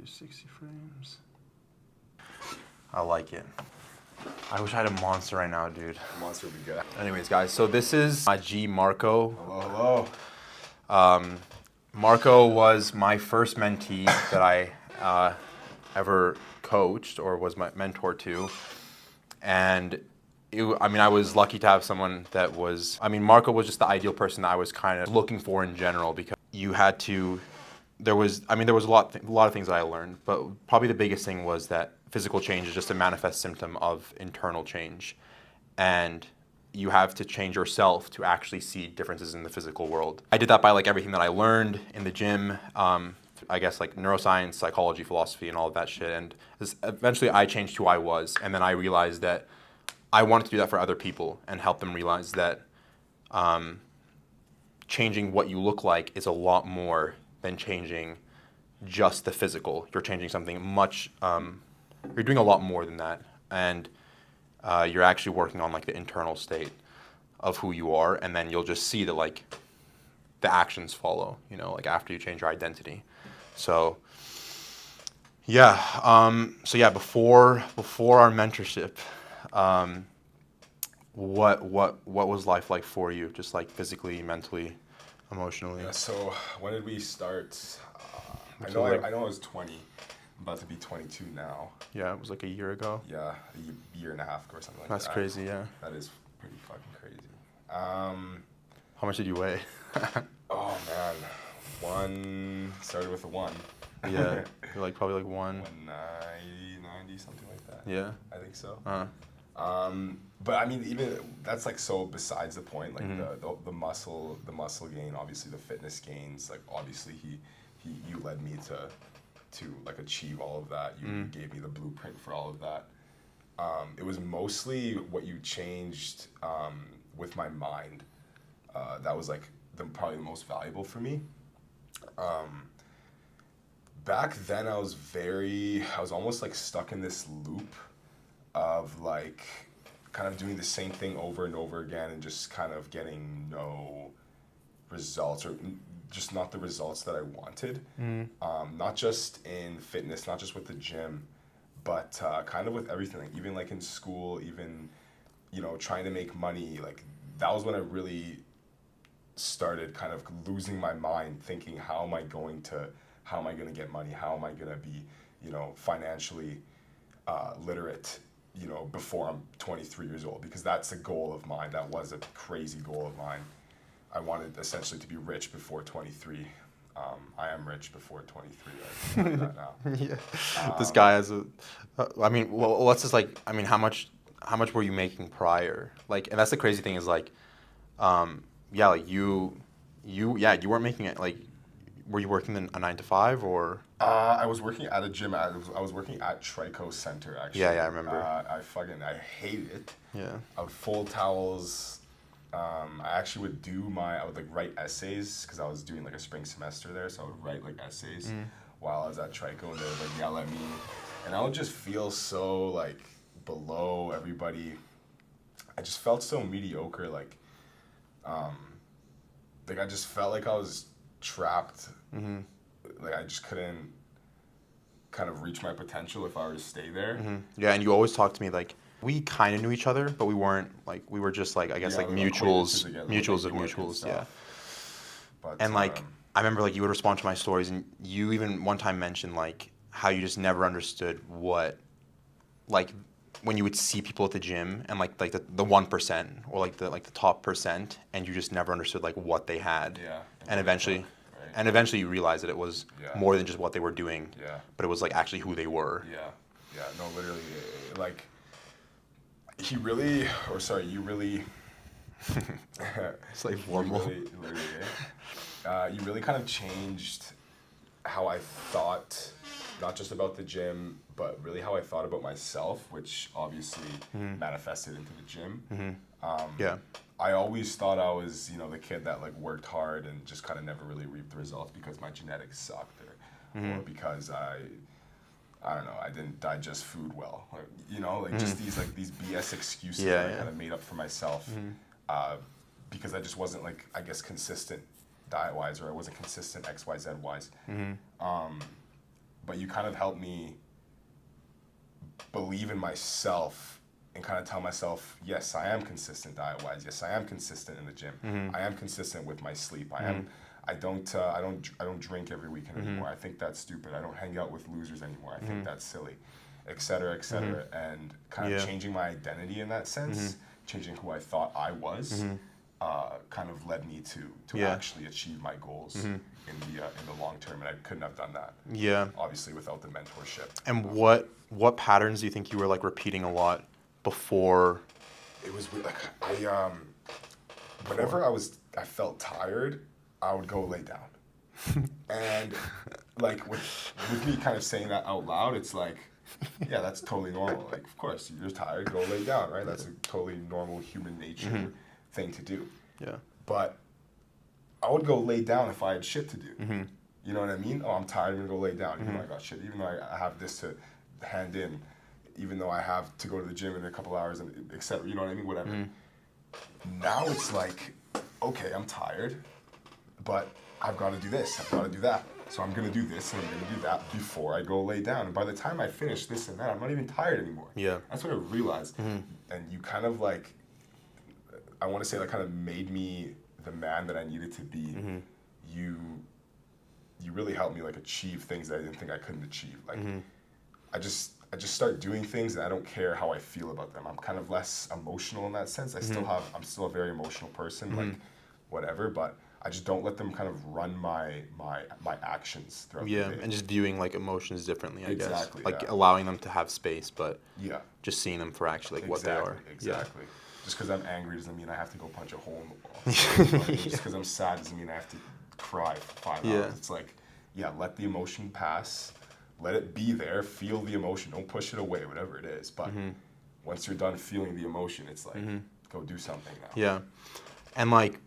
do 60 frames. I like it. I wish I had a monster right now, dude. A monster would be good. Anyways, guys, so this is my G, Marko. Hello, hello. Marko was my first mentee that I ever coached or was my mentor to. And I was lucky to have someone that was, Marko was just the ideal person that I was kind of looking for in general, because you had to, there was a lot of things that I learned, but probably the biggest thing was that physical change is just a manifest symptom of internal change. And you have to change yourself to actually see differences in the physical world. I did that by like everything that I learned in the gym, I guess like neuroscience, psychology, philosophy, and all of that shit. And eventually I changed who I was. And then I realized that I wanted to do that for other people and help them realize that changing what you look like is a lot more than changing just the physical. You're changing something much, you're doing a lot more than that. And you're actually working on like the internal state of who you are, and then you'll just see that like the actions follow, like after you change your identity. So yeah, before our mentorship, what was life like for you, just like physically, mentally, emotionally? Yeah, so when did we start? I So, know like- I was 20. I'm about to be 22 now. Yeah, it was like a year ago. Yeah, a year and a half or something like That's that. crazy, yeah. That is pretty fucking crazy. How much did you weigh? Oh man, started with a 1. Yeah, you're like probably like 190, something like that. Yeah. I think so. Uh-huh. But I mean, even that's like so besides the point. Like Mm-hmm. the muscle gain, obviously the fitness gains. Like obviously you led me to like achieve all of that. You gave me the blueprint for all of that. It was mostly what you changed with my mind. That was like probably the most valuable for me. Back then I was almost like stuck in this loop of like kind of doing the same thing over and over again and just kind of getting no results, or just not the results that I wanted. Not just in fitness, not just with the gym, but kind of with everything, like even like in school, even trying to make money. Like that was when I really started kind of losing my mind, thinking how am I going to get money, how am I going to be financially literate before I'm 23 years old, because that's a goal of mine. That was a crazy goal of mine. I wanted essentially to be rich before 23. I am rich before 23. I can tell you that now. Yeah. This guy has let's just like, how much were you making prior? Like, and that's the crazy thing is like, like you weren't making it, like, were you working a 9 to 5 or? I was working at a gym. I was working at Trico Center, actually. Yeah, I remember. I hated it. Yeah. I would fold towels. I actually I would like write essays, because I was doing like a spring semester there, so I would write like essays while I was at Trico, and they would like yell at me, and I would just feel so like below everybody. I just felt so mediocre, like I just felt like I was trapped. Like I just couldn't kind of reach my potential if I were to stay there. Yeah, and you always talk to me like, we kind of knew each other, but we weren't like, we were just like, I guess like mutuals of mutuals, yeah. But, and like, I remember like you would respond to my stories, and you even one time mentioned like how you just never understood what, like, when you would see people at the gym and like the 1% or like the top percent, and you just never understood like what they had. Yeah. And eventually you realized that it was more than just what they were doing. Yeah. But it was like actually who they were. Yeah. Yeah. No, literally, like you really. It's like formal. You really kind of changed how I thought, not just about the gym, but really how I thought about myself, which obviously manifested into the gym. Yeah. I always thought I was, the kid that like worked hard and just kind of never really reaped the results because my genetics sucked, or because I don't know, I didn't digest food well, or, just these BS excuses that I kind of made up for myself, because I just wasn't like, I guess, consistent diet-wise, or I wasn't consistent X, Y, Z wise. but you kind of helped me believe in myself and kind of tell myself, yes, I am consistent diet-wise. Yes, I am consistent in the gym. I am consistent with my sleep. I don't drink every weekend anymore. I think that's stupid. I don't hang out with losers anymore. I think that's silly, et cetera, and kind of changing my identity in that sense, changing who I thought I was, kind of led me to actually achieve my goals in the long term, and I couldn't have done that. Yeah. Obviously, without the mentorship. And what patterns do you think you were like repeating a lot before? It was weird. Like whenever I felt tired, I would go lay down. And like with me kind of saying that out loud, it's like, yeah, that's totally normal. Like, of course, you're tired, go lay down, right? That's a totally normal human nature thing to do. Yeah. But I would go lay down if I had shit to do. You know what I mean? Oh, I'm tired, I'm gonna go lay down. Even though I got shit, even though I have this to hand in, even though I have to go to the gym in a couple hours, and et cetera. You know what I mean? Whatever. Now it's like, okay, I'm tired, but I've got to do this, I've got to do that. So I'm going to do this and I'm going to do that before I go lay down. And by the time I finish this and that, I'm not even tired anymore. Yeah. That's what I realized. And you kind of like, I want to say that kind of made me the man that I needed to be. You really helped me like achieve things that I didn't think I couldn't achieve. Like I just start doing things and I don't care how I feel about them. I'm kind of less emotional in that sense. I'm still a very emotional person, like whatever, but I just don't let them kind of run my actions throughout the day. And just viewing like emotions differently, I guess. Like yeah. allowing them to have space, but Yeah. just seeing them for actually like what they are. Exactly. Just because I'm angry doesn't mean I have to go punch a hole in the wall. You know, just because I'm sad doesn't mean I have to cry for 5 hours. It's like, yeah, let the emotion pass. Let it be there. Feel the emotion. Don't push it away, whatever it is. But once you're done feeling the emotion, it's like, go do something now. Yeah. And like,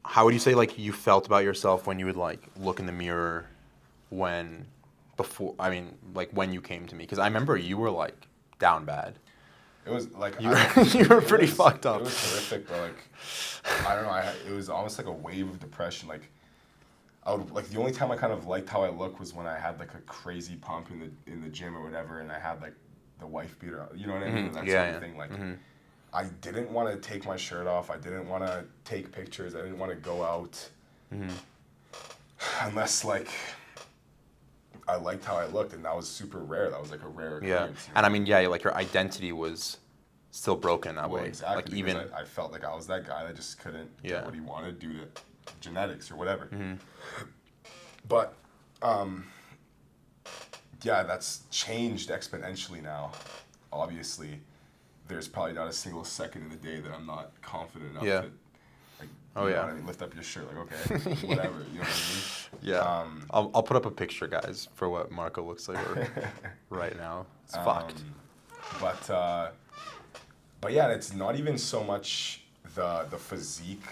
how would you say like you felt about yourself when you would like look in the mirror when you came to me? Because I remember you were like down bad. It was like you were pretty fucked up. It was horrific, but like I don't know. It was almost like a wave of depression. Like I would like the only time I kind of liked how I looked was when I had like a crazy pump in the gym or whatever, and I had like the wife beater. You know what I mean? That sort of thing. Like I didn't want to take my shirt off. I didn't want to take pictures. I didn't want to go out unless like I liked how I looked, and that was super rare. That was like a rare occurrence. Yeah, you know? and I mean, like your identity was still broken that way. Exactly. Like even I felt like I was that guy that just couldn't get what he wanted due to genetics or whatever. But yeah, that's changed exponentially now. Obviously, there's probably not a single second in the day that I'm not confident enough to, like, you know what I mean? Lift up your shirt, like, okay, whatever, you know what I mean? Yeah. I'll put up a picture, guys, for what Marko looks like right now. It's fucked. But yeah, it's not even so much the physique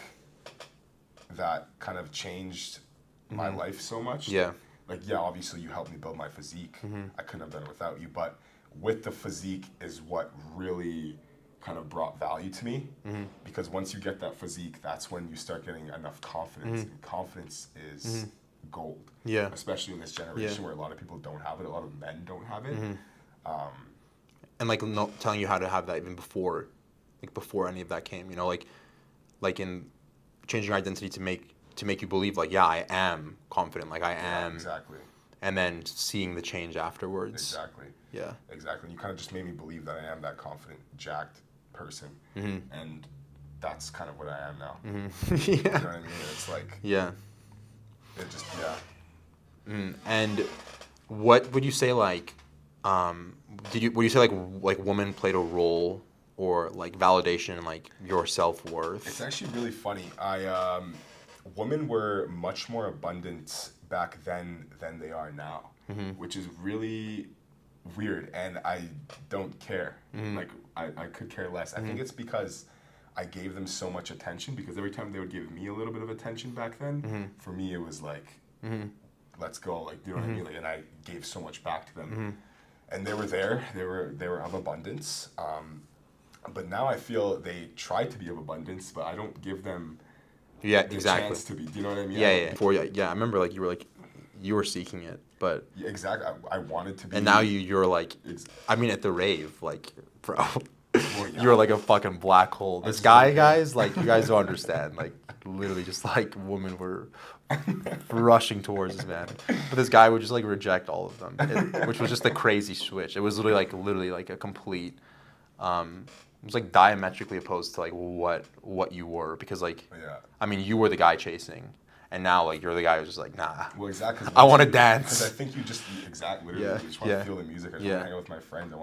that kind of changed my life so much. Yeah. Like, yeah, obviously you helped me build my physique. I couldn't have done it without you, but with the physique is what really kind of brought value to me, because once you get that physique, that's when you start getting enough confidence, and confidence is gold. Yeah. Especially in this generation where a lot of people don't have it, a lot of men don't have it. And like not telling you how to have that even before any of that came, you know, like in changing your identity to make you believe like, yeah, I am confident, like I am. Exactly. And then seeing the change afterwards. Exactly. Yeah. Exactly. You kind of just made me believe that I am that confident, jacked person. And that's kind of what I am now. You know what I mean? It's like... Yeah. It just, And what would you say, like, would you say, like women played a role or, like, validation in, like, your self-worth? It's actually really funny. Women were much more abundant back then than they are now, which is really weird, and I don't care. Like, I could care less. I think it's because I gave them so much attention, because every time they would give me a little bit of attention back then, for me it was like, let's go, like, you know what I mean? Like, and I gave so much back to them. And they were there, they were of abundance. But now I feel they try to be of abundance, but I don't give them the chance to be. Do you know what I mean? Yeah. Before, I remember, like, you were like, you were seeking it, but Yeah, exactly. I wanted to be. and now you're like, Ex- I mean, at the rave, like, bro, Well, yeah. you're like a fucking black hole. This was guy, thinking- guys, like, you guys don't understand. Like, literally, just like women were rushing towards this man, but this guy would just like reject all of them, which was just a crazy switch. It was literally like a complete. It was like diametrically opposed to like what you were, because like, Yeah. I mean, you were the guy chasing, and now like you're the guy who's just like, nah. Well, exactly. I want to Because dance. I think you just literally Yeah, you just want yeah. to feel the music. I just Yeah. want to hang out with my friends.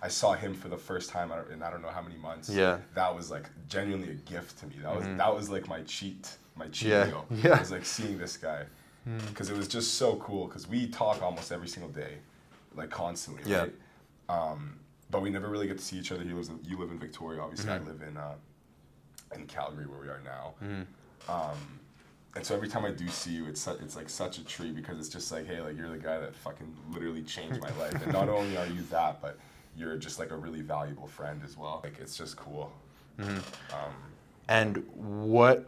I saw him for the first time in I don't know how many months. Yeah. That was like genuinely a gift to me. That was like my cheat Yeah, meal. yeah. It was like seeing this guy, because it was just so cool. Because we talk almost every single day, like constantly. Yeah. Right? But we never really get to see each other. You live in Victoria, obviously. I live in Calgary, where we are now. And so every time I do see you, it's like such a treat, because it's just like, hey, like you're the guy that fucking literally changed my life. And not only are you that, but you're just like a really valuable friend as well. Like, it's just cool. And what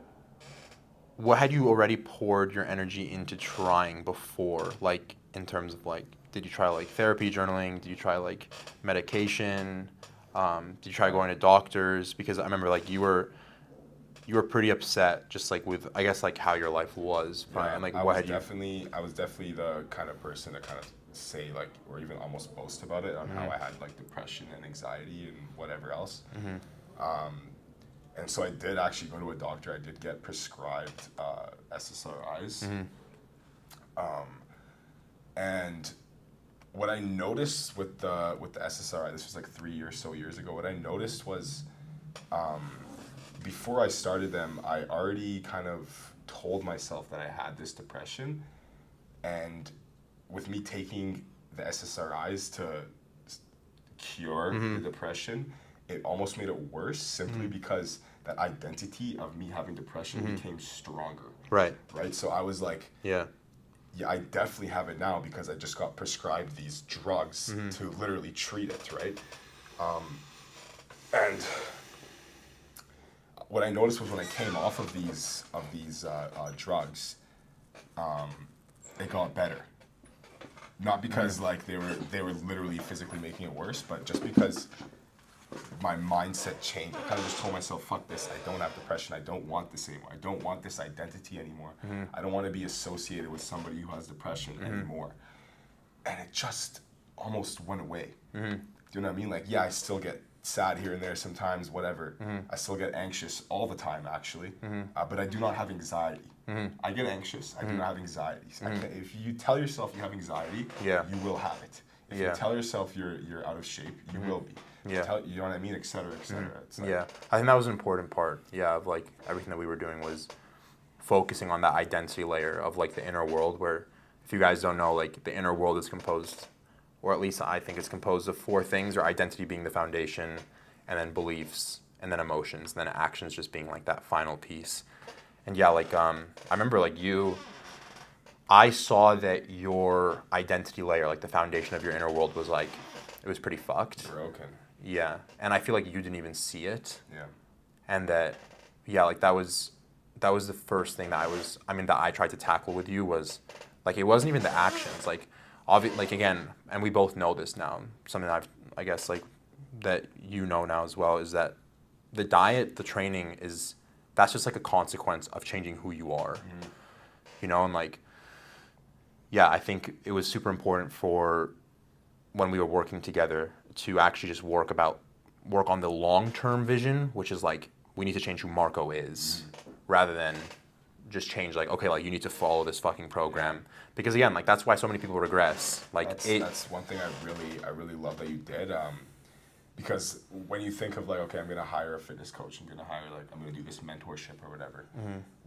had you already poured your energy into trying before? Like, in terms of like, did you try like therapy, journaling? Did you try like medication? Did you try going to doctors? Because I remember like you were pretty upset, just like with, I guess, like how your life was. Yeah, And like, I what was had I was definitely the kind of person to kind of say like, or even almost boast about it, on how I had like depression and anxiety and whatever else. And so I did actually go to a doctor. I did get prescribed SSRIs. And what I noticed with the SSRI, this was like 3 or so years ago. What I noticed was, before I started them, I already kind of told myself that I had this depression, and with me taking the SSRIs to cure the depression, it almost made it worse, simply because that identity of me having depression became stronger. Right. Right. So I was like, Yeah. yeah, I definitely have it now, because I just got prescribed these drugs to literally treat it, right? And what I noticed was, when I came off of these drugs, it got better. Not because like they were literally physically making it worse, but just because my mindset changed. I kind of just told myself, fuck this, I don't have depression, I don't want this anymore, I don't want this identity anymore, I don't want to be associated with somebody who has depression anymore. And it just almost went away. Do you know what I mean? Like, yeah, I still get sad here and there sometimes, whatever. I still get anxious all the time, actually, but I do not have anxiety. I get anxious, I do not have anxiety. If you tell yourself you have anxiety, Yeah. you will have it. If Yeah. you tell yourself you're out of shape, you will be. Yeah. You know what I mean, et cetera, et cetera. It's like, Yeah, I think that was an important part. Yeah, of like everything that we were doing was focusing on that identity layer of like the inner world. Where, if you guys don't know, like the inner world is composed, or at least I think it's composed of 4 things: or identity being the foundation, and then beliefs, and then emotions, and then actions just being like that final piece. And yeah, like I remember like I saw that your identity layer, like the foundation of your inner world, was like, it was pretty fucked. broken. Yeah, and I feel like you didn't even see it. Yeah. And that, yeah, like that was the first thing that I tried to tackle with you, was like, it wasn't even the actions, like like again, and we both know this now, something I guess like that you know now as well, is that the diet, the training that's just like a consequence of changing who you are. You know, and like, yeah, I think it was super important for when we were working together to actually just work on the long-term vision, which is like, we need to change who Marko is, rather than just change like, okay, like you need to follow this fucking program. Because again, like that's why so many people regress. Like that's one thing I really love that you did. Because when you think of like, okay, I'm gonna hire a fitness coach, I'm gonna do this mentorship or whatever.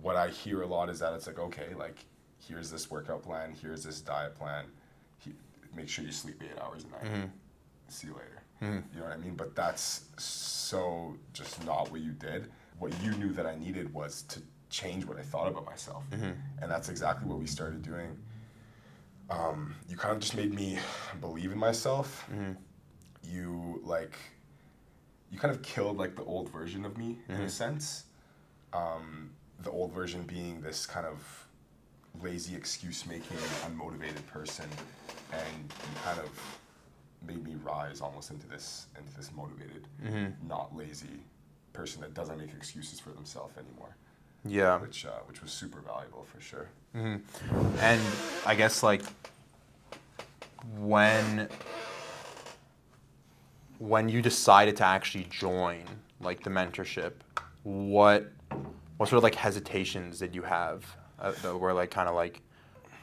What I hear a lot is that it's like, okay, like here's this workout plan, here's this diet plan. Make sure you sleep 8 hours a night. See you later. You know what I mean? But that's so just not what you did. What you knew that I needed was to change what I thought about myself. And that's exactly what we started doing. You kind of just made me believe in myself. You kind of killed like the old version of me in a sense. The old version being this kind of lazy excuse making, unmotivated person, and you kind of made me rise almost into this motivated, not lazy person that doesn't make excuses for themselves anymore. Yeah. Which was super valuable for sure. And I guess like when you decided to actually join like the mentorship, what sort of like hesitations did you have that were like kind of like,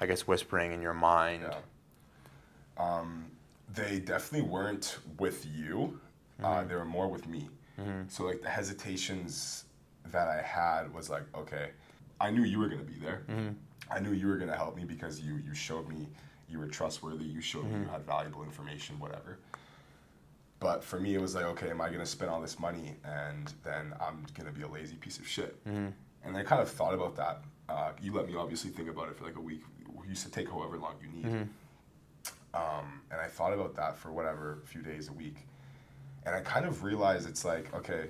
I guess, whispering in your mind? Yeah. They definitely weren't with you. They were more with me. So like the hesitations that I had was like, okay, I knew you were gonna be there. I knew you were gonna help me because you showed me you were trustworthy. You showed me you had valuable information, whatever. But for me, it was like, okay, am I gonna spend all this money and then I'm gonna be a lazy piece of shit? And I kind of thought about that. You let me obviously think about it for like a week. We used to take however long you need. And I thought about that for whatever, a few days, a week. And I kind of realized it's like, okay,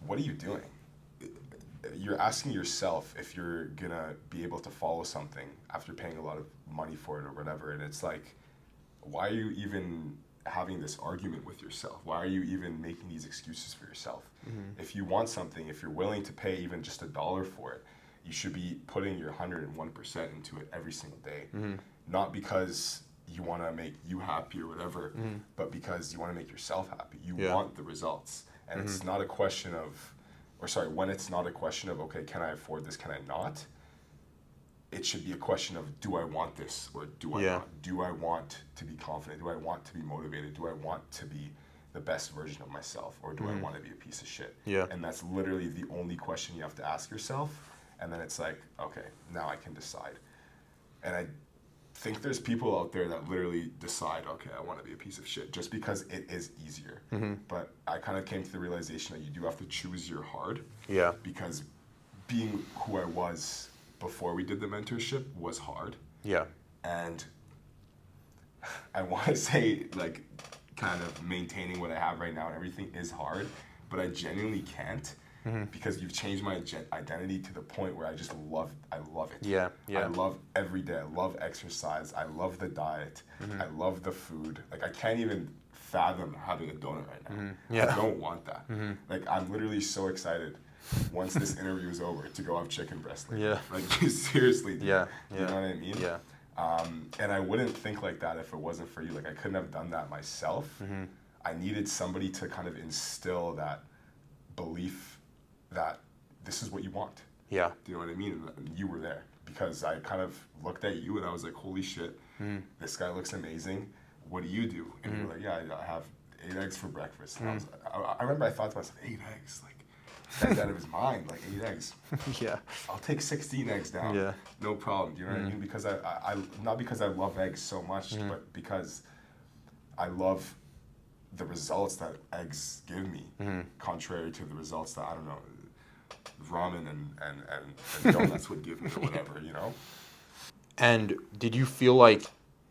what are you doing? You're asking yourself if you're gonna be able to follow something after paying a lot of money for it or whatever. And it's like, why are you even having this argument with yourself? Why are you even making these excuses for yourself? If you want something, if you're willing to pay even just $1 for it, you should be putting your 101% into it every single day. Not because you want to make you happy or whatever, but because you want to make yourself happy. You want the results. And it's not a question of, when it's not a question of, okay, can I afford this, can I not? It should be a question of, do I want this or do I not? Do I want to be confident? Do I want to be motivated? Do I want to be the best version of myself? Or do I want to be a piece of shit? And that's literally the only question you have to ask yourself. And then it's like, okay, now I can decide. And I think there's people out there that literally decide, okay, I want to be a piece of shit just because it is easier. But I kind of came to the realization that you do have to choose your hard. Because being who I was before we did the mentorship was hard. And I want to say, like, kind of maintaining what I have right now and everything is hard, but I genuinely can't. Because you've changed my identity to the point where I love it. I love every day. I love exercise. I love the diet. I love the food. Like, I can't even fathom having a donut right now. I don't want that. Like, I'm literally so excited once this interview is over to go have chicken breast later. Like, seriously, dude. You know what I mean? And I wouldn't think like that if it wasn't for you. Like, I couldn't have done that myself. I needed somebody to kind of instill that belief that this is what you want. Do you know what I mean? And you were there because I kind of looked at you and I was like, holy shit, this guy looks amazing. What do you do? And you were like, yeah, I have 8 eggs for breakfast. And I remember I thought to myself, 8 eggs? Like, this guy's out of his mind, like 8 eggs. I'll take 16 eggs down. No problem. Do you know what I mean? Because I not because I love eggs so much, but because I love the results that eggs give me, contrary to the results that, I don't know, ramen and donuts would give me or whatever, you know? And did you feel like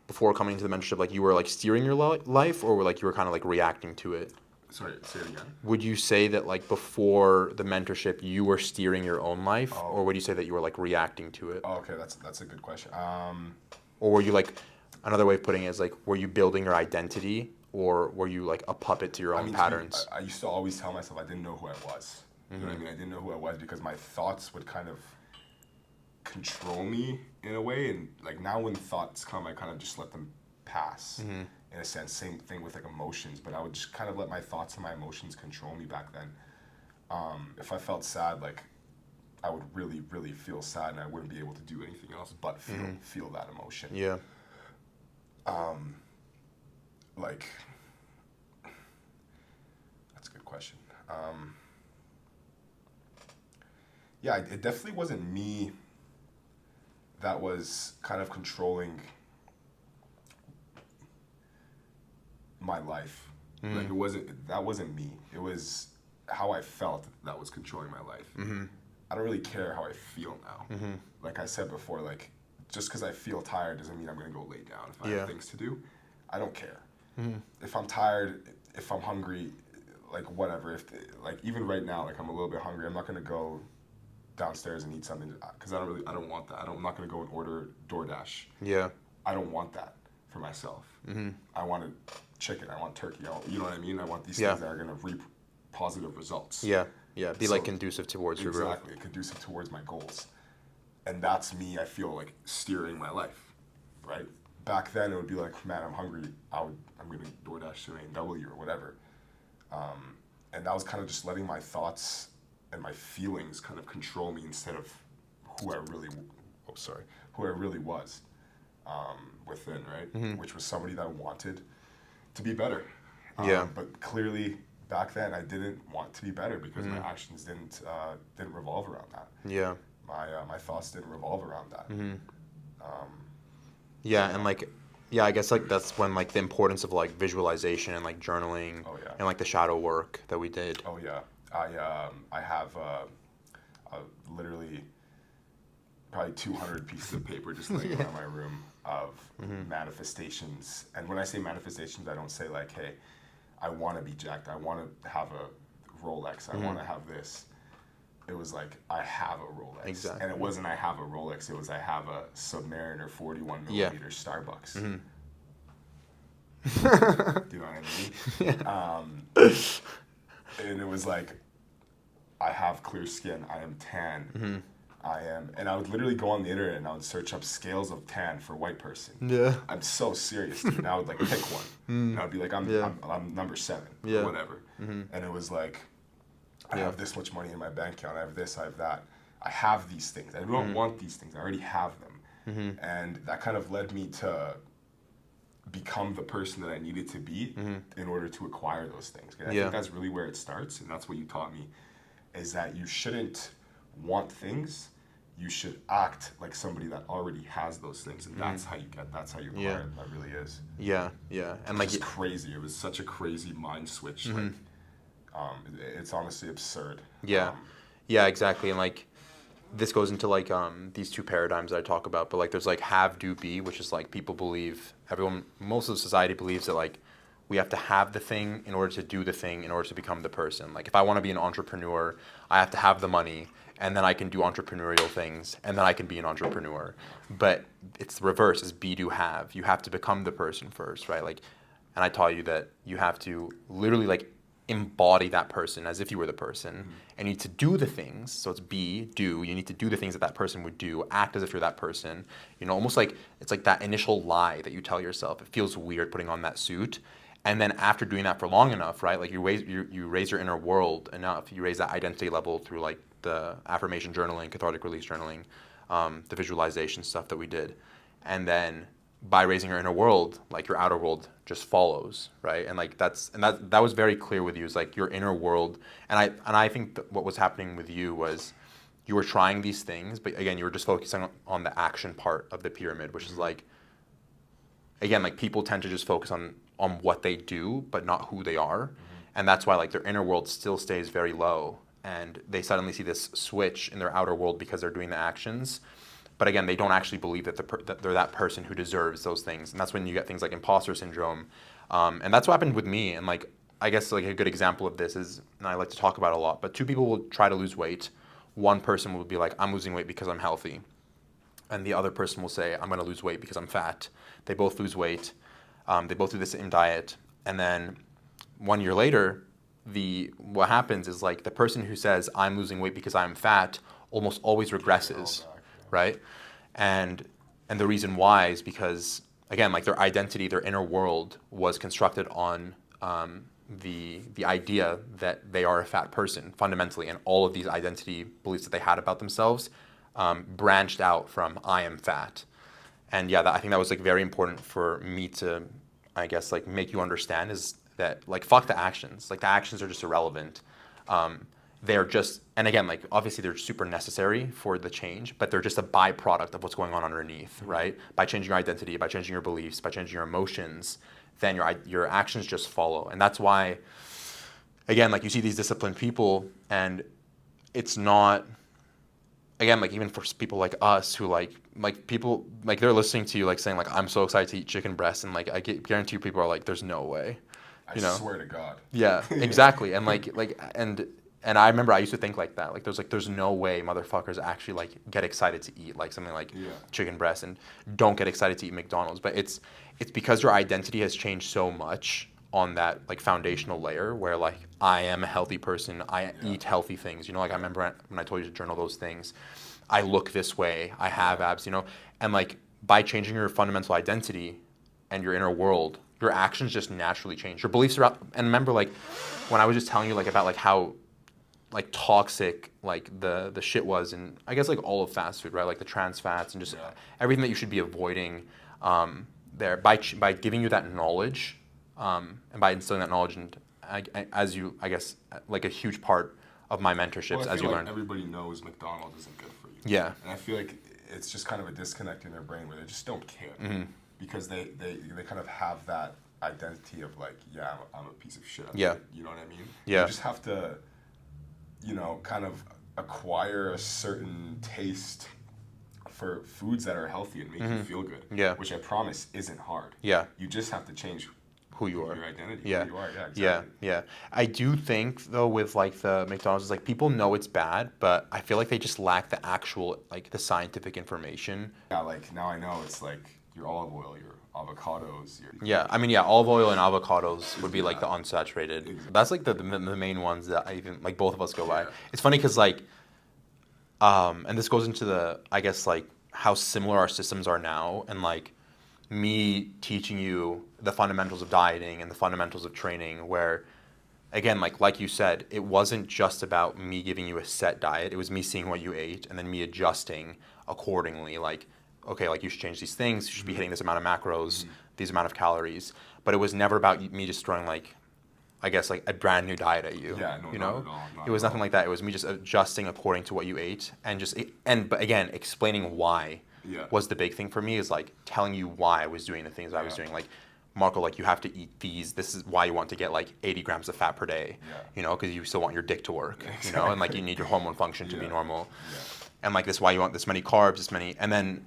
before coming to the mentorship, like you were like steering your life, or like you were kind of like reacting to it? Sorry, say it again. Would you say that like before the mentorship you were steering your own life, or would you say that you were like reacting to it? Oh, okay, that's a good question. Or were you like, another way of putting it is like, were you building your identity, or were you like a puppet to your own patterns? I used to always tell myself I didn't know who I was. You know what I mean? I didn't know who I was because my thoughts would kind of control me in a way. And like now when thoughts come, I kind of just let them pass. In a sense, same thing with like emotions, but I would just kind of let my thoughts and my emotions control me back then. If I felt sad, like I would really, really feel sad and I wouldn't be able to do anything else but feel that emotion. Like, that's a good question. Yeah, it definitely wasn't me that was kind of controlling my life. Like that wasn't me. It was how I felt that was controlling my life. I don't really care how I feel now. Like I said before, like just because I feel tired doesn't mean I'm gonna go lay down if I have things to do. I don't care. If I'm tired, if I'm hungry, like whatever. If like even right now, like I'm a little bit hungry, I'm not gonna go downstairs and eat something because I don't want that. I'm not gonna go and order DoorDash. Yeah. I don't want that for myself. I want chicken. I want turkey. You know what I mean? I want these things that are gonna reap positive results. Yeah. Yeah. Be like conducive towards your growth. Exactly, conducive towards my goals. And that's me, I feel like, steering my life, right? Back then, it would be like, man, I'm hungry. I'm going to DoorDash to A&W or whatever. And that was kind of just letting my thoughts and my feelings kind of control me instead of who I really was within, right? Which was somebody that wanted to be better. But clearly, back then, I didn't want to be better because my actions didn't revolve around that. Yeah. My thoughts didn't revolve around that. And like, I guess like that's when like the importance of like visualization and like journaling and like the shadow work that we did. Oh yeah, I have literally probably 200 pieces of paper just laying around my room of manifestations. And when I say manifestations, I don't say like, hey, I want to be jacked. I want to have a Rolex. I want to have this. It was like, I have a Rolex. Exactly. And it wasn't I have a Rolex, it was I have a Submariner 41 millimeter Starbucks. Do you know what I mean? And it was like, I have clear skin, I am tan, and I would literally go on the internet and I would search up scales of tan for white person. Yeah. I'm so serious, dude. And I would like pick one. And I would be like, I'm number 7, or whatever. And it was like, I have this much money in my bank account. I have this. I have that. I have these things. I don't want these things. I already have them. And that kind of led me to become the person that I needed to be in order to acquire those things. I think that's really where it starts, and that's what you taught me, is that you shouldn't want things. You should act like somebody that already has those things, and that's how you acquire it. That really is. Yeah. And like, it's crazy. It was such a crazy mind switch. Like, it's honestly absurd. Yeah, exactly. And like, this goes into like these two paradigms that I talk about. But like, there's like have, do, be, which is like people believe, most of society believes that like we have to have the thing in order to do the thing in order to become the person. Like if I want to be an entrepreneur, I have to have the money, and then I can do entrepreneurial things, and then I can be an entrepreneur. But it's the reverse: is be, do, have. You have to become the person first, right? Like, and I taught you that you have to literally like embody that person as if you were the person, and you need to do the things. So it's be, do. You need to do the things that that person would do. Act as if you're that person. You know, almost like it's like that initial lie that you tell yourself. It feels weird putting on that suit, and then after doing that for long enough, right? Like you raise your inner world enough. You raise that identity level through like the affirmation journaling, cathartic release journaling, the visualization stuff that we did, and then by raising your inner world, like your outer world just follows, right? And like that was very clear with you. Is like your inner world, and I think that what was happening with you was you were trying these things, but again, you were just focusing on the action part of the pyramid, which is like, again, like people tend to just focus on what they do, but not who they are, and that's why like their inner world still stays very low, and they suddenly see this switch in their outer world because they're doing the actions. But again, they don't actually believe that they're that person who deserves those things. And that's when you get things like imposter syndrome. And that's what happened with me. And like, I guess like a good example of this is, and I like to talk about it a lot, but two people will try to lose weight. One person will be like, I'm losing weight because I'm healthy. And the other person will say, I'm going to lose weight because I'm fat. They both lose weight. They both do the same diet. And then 1 year later, what happens is like the person who says, I'm losing weight because I'm fat almost always regresses. Right? And the reason why is because, again, like their identity, their inner world was constructed on the idea that they are a fat person fundamentally, and all of these identity beliefs that they had about themselves branched out from I am fat. And yeah, I think that was like very important for me to, I guess, like make you understand is that like fuck the actions. Like the actions are just irrelevant. They're just, and again, like obviously they're super necessary for the change, but they're just a byproduct of what's going on underneath, right? By changing your identity, by changing your beliefs, by changing your emotions, then your actions just follow. And that's why, again, like you see these disciplined people, and it's not, again, like even for people like us who like people, like they're listening to you like saying like, I'm so excited to eat chicken breast, and like I guarantee you people are like, there's no way. I swear to God. Yeah, exactly. And and And I remember I used to think like that. Like there's no way motherfuckers actually like get excited to eat like something like chicken breast and don't get excited to eat McDonald's. But it's because your identity has changed so much on that like foundational layer where like I am a healthy person. I eat healthy things. You know, like I remember when I told you to journal those things. I look this way. I have abs. You know, and like by changing your fundamental identity and your inner world, your actions just naturally change. Your beliefs are. And remember, like when I was just telling you like about like how like toxic like the shit was, and I guess like all of fast food, right? Like the trans fats and just everything that you should be avoiding there by giving you that knowledge and by instilling that knowledge, and as you, I guess, like a huge part of my mentorships as you learn. Everybody knows McDonald's isn't good for you. Yeah. And I feel like it's just kind of a disconnect in their brain where they just don't care because they kind of have that identity of like, yeah, I'm a piece of shit. Yeah. You know what I mean? Yeah. You just have to, you know, kind of acquire a certain taste for foods that are healthy and make you feel good. Yeah. Which I promise isn't hard. Yeah. You just have to change who you are. Your identity. Yeah. Who you are. Yeah, exactly. Yeah. I do think though with like the McDonald's, like people know it's bad, but I feel like they just lack the actual like the scientific information. Yeah, like now I know it's like your olive oil, your avocados. Yeah, I mean, yeah, olive oil and avocados would be like the unsaturated. Exactly. That's like the main ones that I even like both of us go by. It's funny because like, and this goes into the, I guess like how similar our systems are now, and like me teaching you the fundamentals of dieting and the fundamentals of training, where again, like you said, it wasn't just about me giving you a set diet. It was me seeing what you ate and then me adjusting accordingly. Like, okay, like you should change these things. You should be hitting this amount of macros, these amount of calories. But it was never about me just throwing like, I guess like a brand new diet at you. Yeah, no, you not know, at all, not it was at nothing all. like that. It was me just adjusting according to what you ate and but again, explaining why was the big thing for me. Is like telling you why I was doing the things I was doing. Like, Marko, like you have to eat these. This is why you want to get like 80 grams of fat per day. You know, because you still want your dick to work. Exactly. You know, and like you need your hormone function to be normal. And like this is why you want this many carbs, this many, and then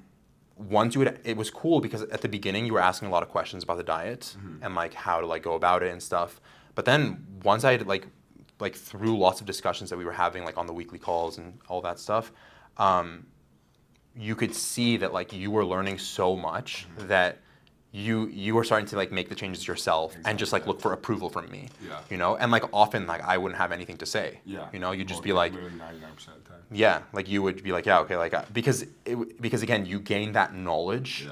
once it was cool because at the beginning you were asking a lot of questions about the diet and like how to like go about it and stuff. But then once I had like through lots of discussions that we were having like on the weekly calls and all that stuff, you could see that like you were learning so much that you were starting to like make the changes yourself and just like look for approval from me. You know, and like often like I wouldn't have anything to say. You know, you'd just be like, literally 99% of the time. yeah, like you would be like, yeah, okay, like because again you gain that knowledge,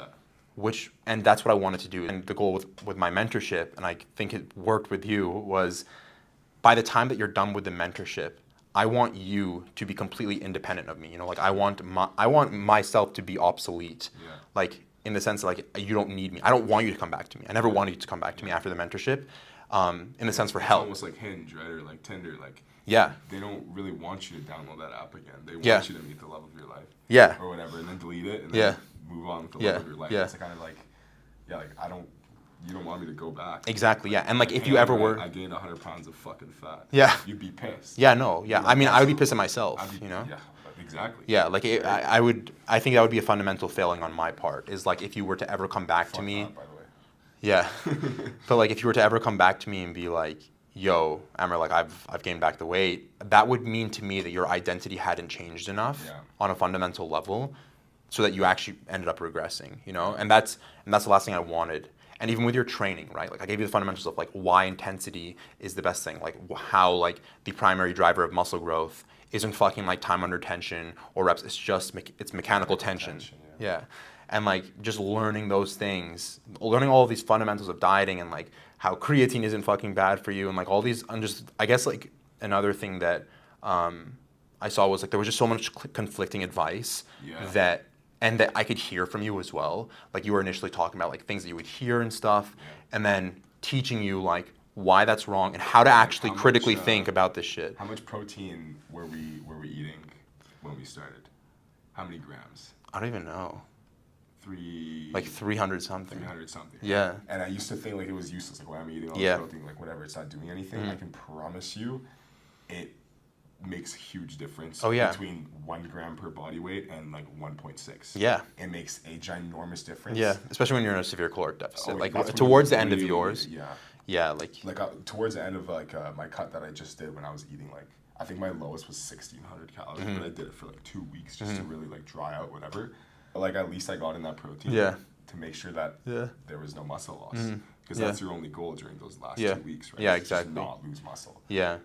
and that's what I wanted to do. And the goal with my mentorship, and I think it worked with you, was by the time that you're done with the mentorship, I want you to be completely independent of me. You know, like I want myself to be obsolete. Like in the sense that like you don't need me. I don't want you to come back to me. I never wanted you to come back to me after the mentorship. In the sense for help. It's almost like Hinge, right, or like Tinder, like. Yeah. They don't really want you to download that app again. They want you to meet the love of your life. Yeah. Or whatever, and then delete it, and then move on with the love of your life. It's kind of like, you don't want me to go back. Exactly, yeah. And like if you ever were... I gained 100 pounds of fucking fat. Yeah. You'd be pissed. Yeah, no, yeah. I mean, I would be pissed at myself, you know? Yeah, exactly. Yeah, like I think that would be a fundamental failing on my part, is like if you were to ever come back to me... That, by the way. Yeah. But like if you were to ever come back to me and be like, yo, Amr, like I've gained back the weight, that would mean to me that your identity hadn't changed enough on a fundamental level so that you actually ended up regressing, you know? And that's the last thing I wanted. And even with your training, right? Like I gave you the fundamentals of like why intensity is the best thing, like how like the primary driver of muscle growth isn't fucking like time under tension or reps, it's just it's mechanical tension. Yeah. And like just learning those things, learning all of these fundamentals of dieting and like how creatine isn't fucking bad for you and like all these, and just, I guess like another thing that I saw was like there was just so much conflicting advice that I could hear from you as well. Like you were initially talking about like things that you would hear and stuff, and then teaching you like why that's wrong and how to actually critically think about this shit. How much protein were we eating when we started? How many grams? I don't even know. 300 something. 300 something. Yeah. And I used to think like it was useless. Like, why am I eating all this protein? Like, whatever, it's not doing anything. I can promise you, it makes a huge difference between 1 gram per body weight and like 1.6. Yeah. It makes a ginormous difference. Yeah, especially when you're in a severe caloric deficit. Like towards the end of yours. Yeah. Yeah, like towards the end of like my cut that I just did when I was eating like I think my lowest was 1,600 calories, but I did it for like 2 weeks just to really like dry out whatever. But like at least I got in that protein to make sure that there was no muscle loss. Because that's your only goal during those last 2 weeks, right? Yeah, It's exactly. just not lose muscle. Yeah.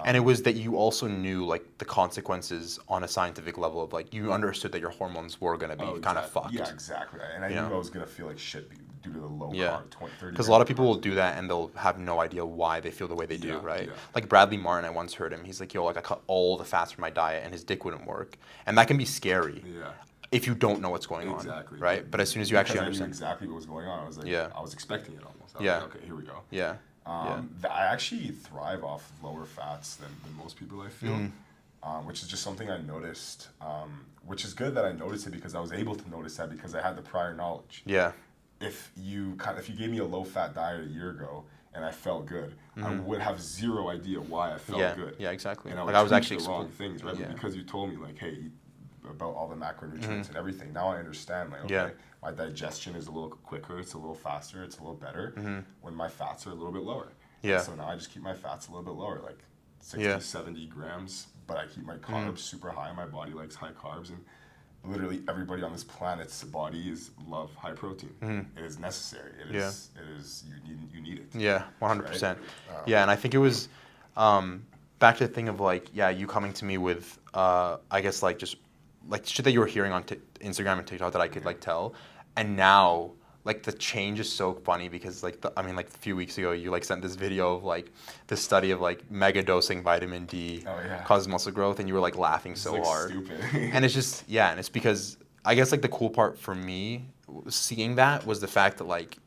And it was that you also knew like the consequences on a scientific level of like you understood that your hormones were going to be kind of fucked. Yeah, exactly. And I knew I was going to feel like shit due to the low carb, 30. Because a lot of people will do that and they'll have no idea why they feel the way they do, right? Like Bradley Martin, I once heard him. He's like, yo, like I cut all the fats from my diet and his dick wouldn't work. And that can be scary. Yeah. If you don't know what's going on, right? But as soon as you actually understand, I knew exactly what was going on. I was like, I was expecting it almost. I was like, okay, here we go. Yeah. I actually thrive off lower fats than most people, I feel, which is just something I noticed, which is good that I noticed it because I was able to notice that because I had the prior knowledge. Yeah. If you gave me a low fat diet a year ago and I felt good, I would have zero idea why I felt good. Yeah, exactly. And I would like I was actually the wrong things, right? But because you told me like, hey, about all the macronutrients and everything. Now I understand, like, okay, my digestion is a little quicker, it's a little faster, it's a little better when my fats are a little bit lower. Yeah. And so now I just keep my fats a little bit lower, like 60, 70 grams, but I keep my carbs super high. My body likes high carbs, and literally everybody on this planet's body love high protein. It is necessary. It is you need it. Yeah, 100%. Right? Yeah, and I think it was back to the thing of like, you coming to me with I guess like just like shit that you were hearing on Instagram and TikTok that I could like tell, and now like the change is so funny because like like a few weeks ago you like sent this video of like this study of like mega dosing vitamin D causes muscle growth, and you were like laughing so like hard. Stupid. And it's just and it's because I guess like the cool part for me seeing that was the fact that like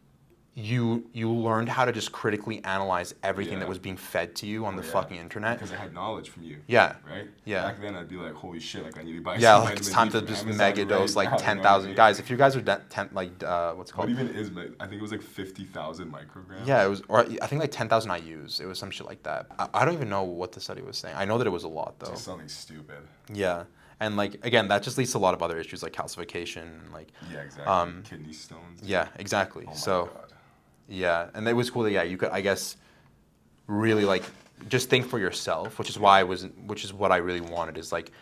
you learned how to just critically analyze everything that was being fed to you on the fucking internet. Because I had knowledge from you. Yeah. Right? Yeah. Back then I'd be like, holy shit, like I need to buy some like it's time to from just Amazon mega dose right like now, 10,000 guys. If you guys are what's it called? What even is I think it was like 50,000 micrograms. Yeah, it was, or I think like 10,000 IUs. It was some shit like that. I don't even know what the study was saying. I know that it was a lot though. Just something stupid. Yeah. And like again, that just leads to a lot of other issues like calcification and like exactly. Kidney stones. Yeah, exactly. Oh my God. Yeah, and it was cool that you could, I guess, really like just think for yourself, which is what I really wanted is like,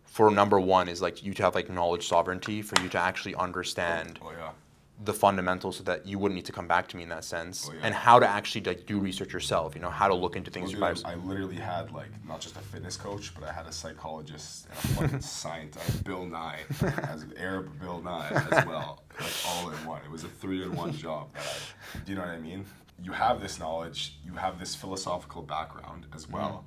for number one is like you to have like knowledge sovereignty, for you to actually understand the fundamentals so that you wouldn't need to come back to me in that sense, and how to actually like do research yourself, how to look into things. I literally had like not just a fitness coach, but I had a psychologist and a fucking scientist, Bill Nye, as Arab Bill Nye as well, like all in one. It was a 3-in-1 job. Do you know what I mean? You have this knowledge, you have this philosophical background as well,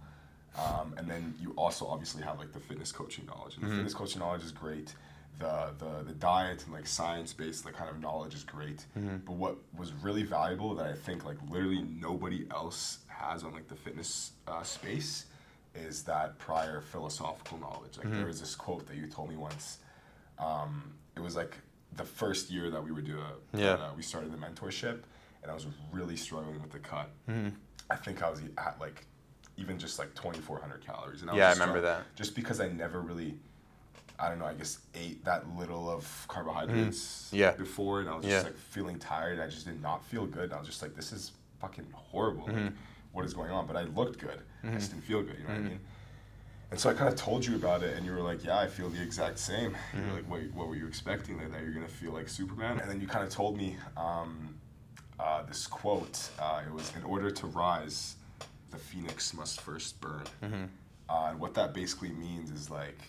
and then you also obviously have like the fitness coaching knowledge. And the fitness coaching knowledge is great. The diet and like science-based like kind of knowledge is great, but what was really valuable that I think like literally nobody else has on like the fitness space is that prior philosophical knowledge. Like there was this quote that you told me once. It was like the first year that we were we started the mentorship, and I was really struggling with the cut. I think I was at like even just like 2,400 calories, and I remember that. Just because I never really, I don't know, I guess ate that little of carbohydrates before, and I was just like feeling tired. I just did not feel good. And I was just like, this is fucking horrible. Like, what is going on? But I looked good. I just didn't feel good. You know what I mean? And so I kind of told you about it, and you were like, yeah, I feel the exact same. You were like, wait, what were you expecting? Like that you're gonna feel like Superman? And then you kind of told me this quote. It was, in order to rise, the phoenix must first burn. And what that basically means is like,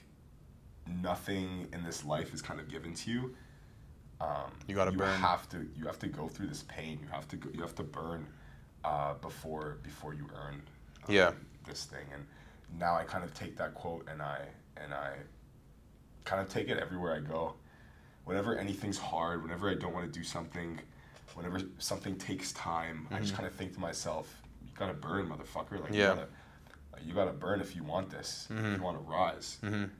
nothing in this life is kind of given to you. You gotta burn. You have to go through this pain. You have to burn before you earn this thing. And now I kind of take that quote and I kind of take it everywhere I go. Whenever anything's hard, whenever I don't want to do something, whenever something takes time, I just kind of think to myself, you gotta burn, motherfucker. Like you gotta burn if you want this, if you want to rise. And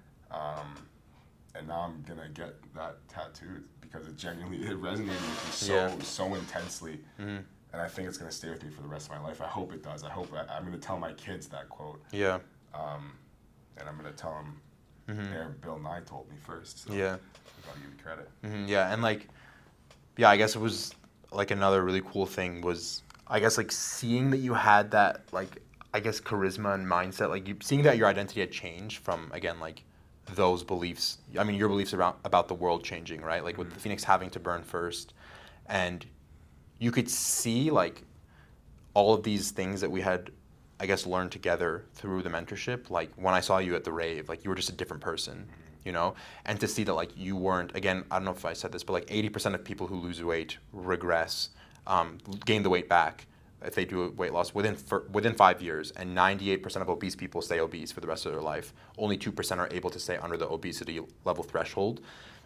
now I'm gonna get that tattooed because it resonated with me so intensely, and I think it's gonna stay with me for the rest of my life. I hope it does. I'm gonna tell my kids that quote. And I'm gonna tell them, Bill Nye told me first. So I gotta give you credit. And like, I guess it was like another really cool thing was, I guess like seeing that you had that like I guess, charisma and mindset, like seeing that your identity had changed from, again, like those beliefs. I mean, your beliefs about the world changing, right? Like with the Phoenix having to burn first, and you could see like all of these things that we had, I guess, learned together through the mentorship. Like when I saw you at the rave, like you were just a different person, you know? And to see that like you weren't, again, I don't know if I said this, but like 80% of people who lose weight regress, gain the weight back if they do a weight loss within 5 years, and 98% of obese people stay obese for the rest of their life. Only 2% are able to stay under the obesity level threshold.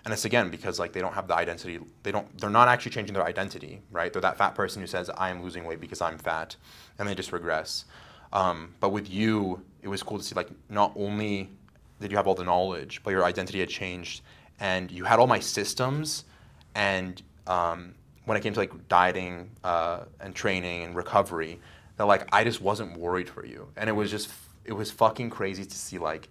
And it's again because like they don't have the identity. They're not actually changing their identity, right? They're that fat person who says I am losing weight because I'm fat, and they just regress. But with you, it was cool to see like not only did you have all the knowledge, but your identity had changed, and you had all my systems. And when it came to like dieting and training and recovery, that like I just wasn't worried for you, and it was fucking crazy to see like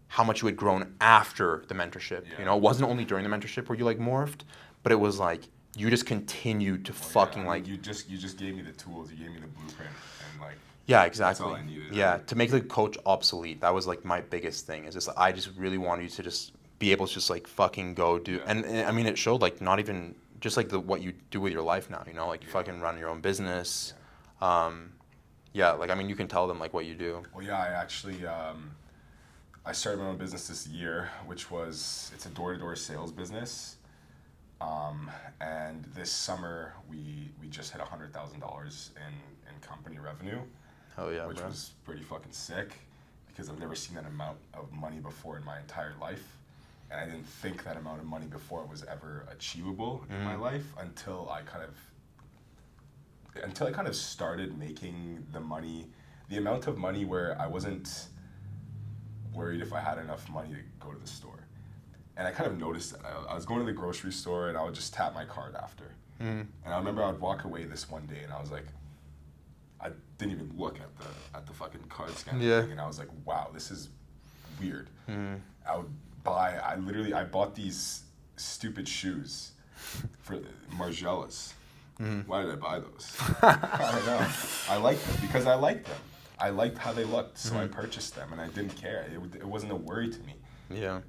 how much you had grown after the mentorship. Yeah. You know, it wasn't only during the mentorship where you like morphed, but it was like you just continued to fucking like. You just gave me the tools, you gave me the blueprint, and like. Yeah, exactly. That's all I needed. Yeah, to make the coach obsolete, that was like my biggest thing. Is just I just really wanted you to just be able to just like fucking go do. And I mean, it showed like not even just like what you do with your life now. You know, like you fucking run your own business. Yeah, like I mean, you can tell them like what you do. Well, yeah, I actually I started my own business this year, which it's a door-to-door sales business. And this summer we just hit $100,000 in company revenue. Oh yeah, which bro. was pretty fucking sick because I've never seen that amount of money before in my entire life, and I didn't think that amount of money before was ever achievable in my life until I kind of started making the amount of money where I wasn't worried if I had enough money to go to the store. And I kind of noticed that I was going to the grocery store and I would just tap my card after. And I remember I would walk away this one day and I was like, I didn't even look at the fucking card scanner thing, and I was like, wow, this is weird. I bought these stupid shoes for Margielas. Why did I buy those? I don't know. I liked them because I liked them. I liked how they looked, so I purchased them, and I didn't care. It wasn't a worry to me. Yeah.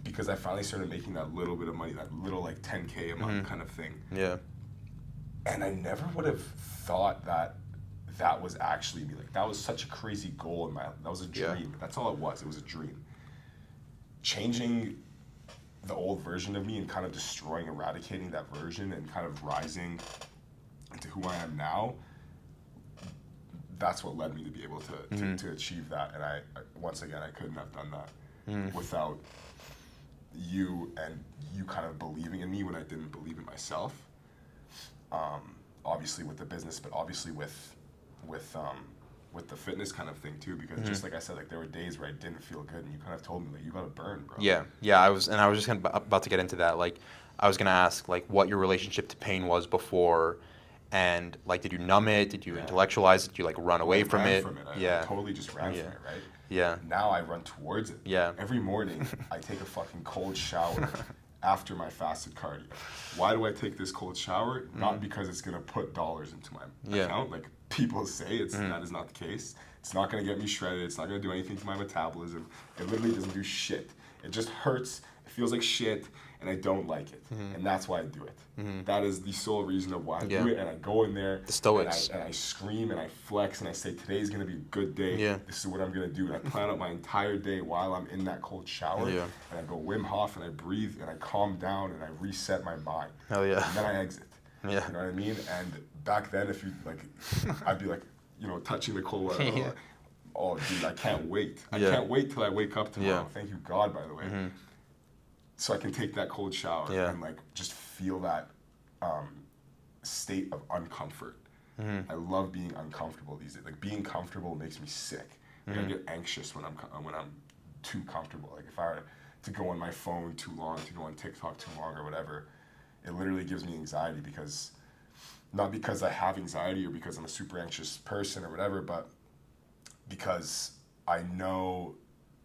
Because I finally started making that little bit of money, that little like 10K a month kind of thing. Yeah. And I never would have thought that was actually me. Like that was such a crazy goal in my life. That was a dream. Yeah. That's all it was. It was a dream. Changing the old version of me and kind of destroying, eradicating that version and kind of rising into who I am now, that's what led me to be able to achieve that. And I once again, I couldn't have done that without you and you kind of believing in me when I didn't believe in myself. Obviously with the business, but obviously with the fitness kind of thing too, because just like I said, like there were days where I didn't feel good, and you kind of told me like you gotta burn, bro. Yeah. I was just kind of about to get into that. Like, I was gonna ask like what your relationship to pain was before, and like did you numb it? Did you intellectualize it? Did you like run away from it? I totally just ran from it, right? Yeah. Now I run towards it. Yeah. Every morning I take a fucking cold shower after my fasted cardio. Why do I take this cold shower? Not because it's gonna put dollars into my account, like people say. That is not the case. It's not gonna get me shredded. It's not gonna do anything to my metabolism. It literally doesn't do shit. It just hurts. It feels like shit, and I don't like it. And that's why I do it. That is the sole reason of why I do it. And I go in there, the Stoics, and I scream and I flex and I say, today's gonna be a good day. This is what I'm gonna do. And I plan out my entire day while I'm in that cold shower. And I go Wim Hof and I breathe and I calm down and I reset my mind. Hell yeah. And then I exit. Yeah. You know what I mean? And back then, if you like, I'd be like, touching the cold water. Oh, dude, I can't wait. I can't wait till I wake up tomorrow. Thank you, God, by the way. So I can take that cold shower and like just feel that state of uncomfort. I love being uncomfortable these days. Like being comfortable makes me sick. Like, I get anxious when I'm too comfortable. Like if I were to go on my phone too long, to go on TikTok too long or whatever, it literally gives me anxiety because, not because I have anxiety or because I'm a super anxious person or whatever, but because I know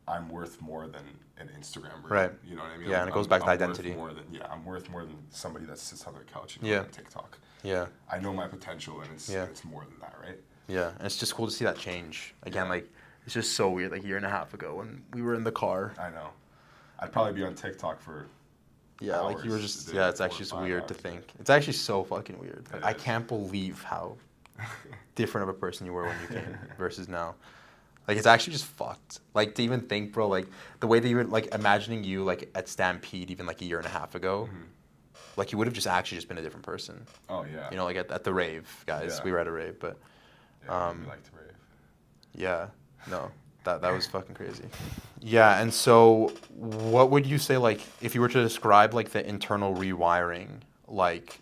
I'm worth more than an Instagram reel. Right. You know what I mean? Yeah, and it goes back to identity. I'm worth more than somebody that sits on their couch and on TikTok. Yeah. I know my potential, and it's more than that, right? Yeah, and it's just cool to see that change. Again, like, it's just so weird. Like, a year and a half ago when we were in the car. I know. I'd probably be on TikTok for Yeah, hours like, you were just, a day, yeah, it's 4 or actually just 5 weird hours to a day. think. It's actually so fucking weird. Like, It I is. can't believe how different of a person you were when you came versus now. Like, it's actually just fucked. Like, to even think, bro, like, the way that you were, like, imagining you, like, at Stampede even, like, a year and a half ago, like, you would have just actually just been a different person. Oh, yeah. You know, like, at the rave, guys. Yeah. We were at a rave, but, Yeah, we like to rave. yeah, no, that was fucking crazy. Yeah, and so what would you say, like, if you were to describe, like, the internal rewiring, like,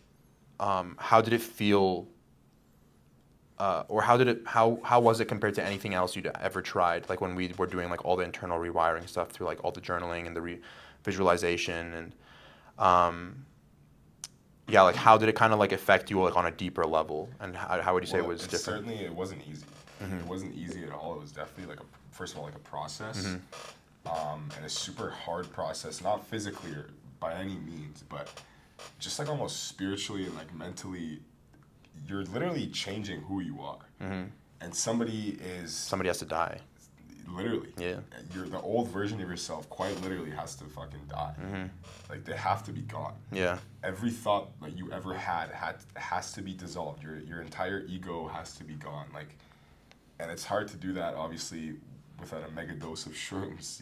how did it feel, or how was it compared to anything else you'd ever tried, like, when we were doing, like, all the internal rewiring stuff through, like, all the journaling and the visualization and, yeah, like, how did it kind of, like, affect you, like, on a deeper level, and how would you say it was different? Certainly, it wasn't easy. It wasn't easy at all. It was definitely like first of all, like a process, and a super hard process. Not physically or by any means, but just like almost spiritually and like mentally. You're literally changing who you are, and somebody Somebody has to die. Literally. Yeah. You're the old version of yourself. Quite literally, has to fucking die. Like they have to be gone. Yeah. Every thought that you ever has to be dissolved. Your entire ego has to be gone. Like, and it's hard to do that, obviously, without a mega dose of shrooms.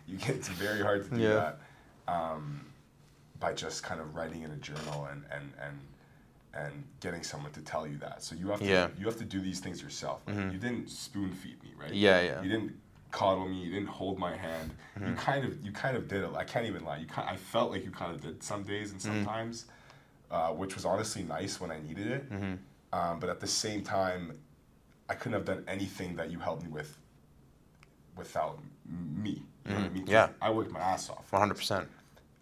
It's very hard to do that by just kind of writing in a journal and getting someone to tell you that. So you have to do these things yourself. Like, you didn't spoon feed me, right? Yeah. You didn't coddle me. You didn't hold my hand. You kind of did it. I can't even lie. I felt like you kind of did some days and sometimes, which was honestly nice when I needed it. But at the same time, I couldn't have done anything that you helped me with without me. You know what I mean? Yeah. I worked my ass off. 100%.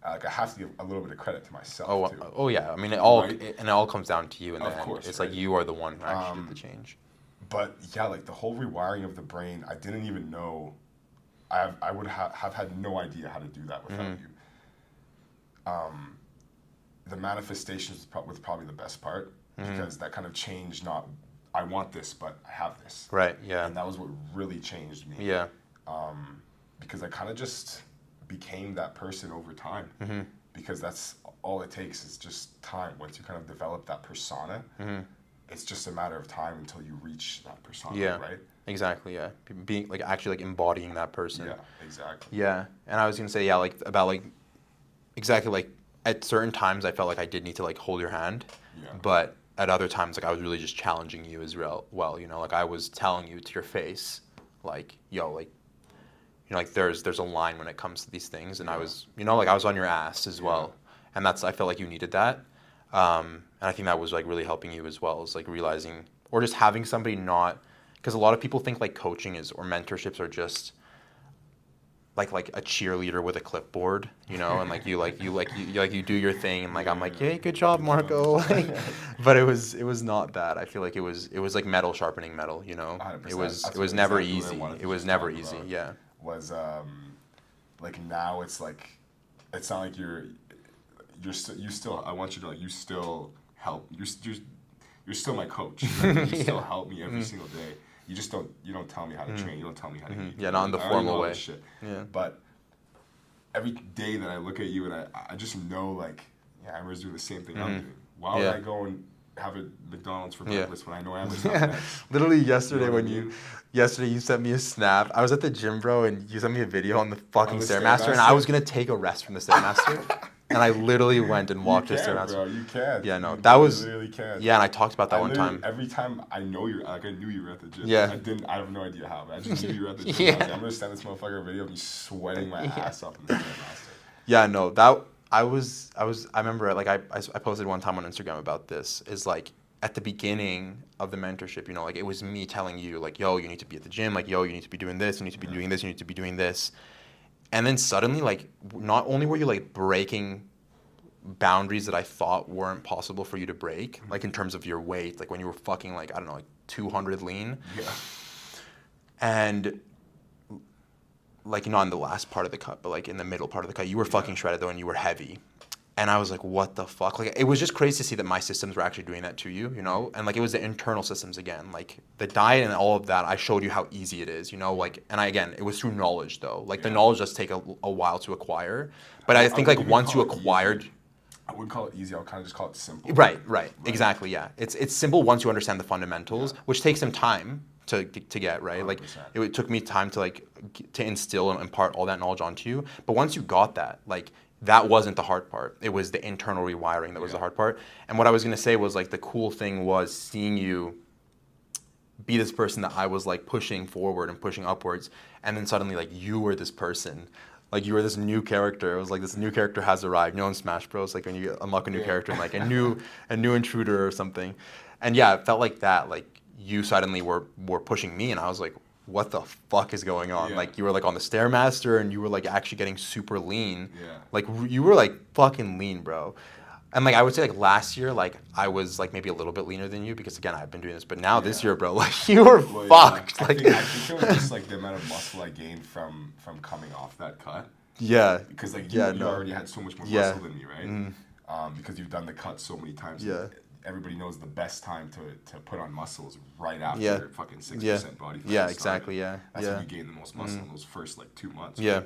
Like I have to give a little bit of credit to myself too. Oh yeah. I mean, it all comes down to you in the Of end. course, It's right? like you are the one who actually did the change. But yeah, like the whole rewiring of the brain, I didn't even know. I would have had no idea how to do that without you. The manifestations was probably the best part because that kind of changed. Not I want this, but I have this. Right. Yeah. And that was what really changed me. Yeah. Because I kind of just became that person over time. Because that's all it takes is just time. Once you kind of develop that persona, it's just a matter of time until you reach that persona, right? Exactly, yeah. Being, like, actually, like, embodying that person. Yeah, exactly. Yeah, and I was gonna say, yeah, like, about, like, exactly, like, at certain times I felt like I did need to, like, hold your hand. Yeah. But at other times, like, I was really just challenging you as well, you know? Like, I was telling you to your face, like, yo, like, you know, like, there's a line when it comes to these things, and I was, you know, like, I was on your ass as well. And I felt like you needed that. And I think that was, like, really helping you as well, is, like, realizing, or just having somebody not, because a lot of people think, like, coaching or mentorships are just like a cheerleader with a clipboard, you know, and like you do your thing, and like I'm like, hey, good job, Marko. Like, but it was not that. I feel like it was like metal sharpening metal, you know. 100%. It was That's never exactly what I easy. wanted to It was just never talk easy. about. Yeah. Was like now it's like it's not like you still I want you to like you still help you're still my coach. Right? You still help me every single day. You just don't tell me how to train. You don't tell me how to eat. Yeah, not in the formal way. Shit. Yeah. But every day that I look at you and I just know like Amber's doing the same thing I'm doing. Why would I go and have a McDonald's for breakfast when I know Amber's not next? Literally yesterday You know what yesterday you sent me a snap. I was at the gym, bro, and you sent me a video on the fucking the Stairmaster, and I was gonna take a rest from the Stairmaster. And I literally went and walked the Stairmaster. Bro, you can. Yeah, no, you that was literally can. Yeah, and I talked about that one time. Every time I know I knew you were at the gym. Yeah. I have no idea how, but I just knew you were at the gym. I was like, I'm gonna send this motherfucker a video of me sweating my ass off in the Stairmaster. Yeah, no, I remember like I posted one time on Instagram about this, is like at the beginning of the mentorship, you know, like it was me telling you like, yo, you need to be at the gym, like, yo, you need to be doing this, you need to be doing this, you need to be doing this. And then suddenly, like, not only were you like breaking boundaries that I thought weren't possible for you to break, like in terms of your weight, like when you were fucking like, I don't know, like 200 lean. Yeah. And like not in the last part of the cut, but like in the middle part of the cut, you were fucking shredded though, and you were heavy. And I was like, what the fuck? Like, it was just crazy to see that my systems were actually doing that to you, you know? And, like, it was the internal systems again. Like, the diet and all of that, I showed you how easy it is, you know? Like, and again, it was through knowledge, though. Like, the knowledge does take a while to acquire. But I think, like, once you acquired... I wouldn't call it easy. I would kind of just call it simple. Right. Exactly, yeah. It's simple once you understand the fundamentals, which takes some time to get, right? 100%. Like, it took me time to, like, to instill and impart all that knowledge onto you. But once you got that, like... that wasn't the hard part. It was the internal rewiring that was the hard part. And what I was going to say was, like, the cool thing was seeing you be this person that I was, like, pushing forward and pushing upwards. And then suddenly, like, you were this person. Like, you were this new character. It was like this new character has arrived. You know, in Smash Bros, like, when you unlock a new character and, like, a new intruder or something. And, yeah, it felt like that. Like, you suddenly were pushing me. And I was like, what the fuck is going on? Yeah. Like, you were, like, on the Stairmaster, and you were, like, actually getting super lean. Yeah. Like, you were, like, fucking lean, bro. And, like, I would say, like, last year, like, I was, like, maybe a little bit leaner than you because, again, I've been doing this. But now this year, bro, like, you were fucked. Yeah. Like, I think it was just, like, the amount of muscle I gained from coming off that cut. Yeah. Because, like, you already had so much more muscle than me, right? Mm-hmm. Because you've done the cut so many times. Yeah. Everybody knows the best time to put on muscles right after fucking 6% body fat. Yeah, exactly. Yeah. That's when you gain the most muscle in those first, like, 2 months. Yeah.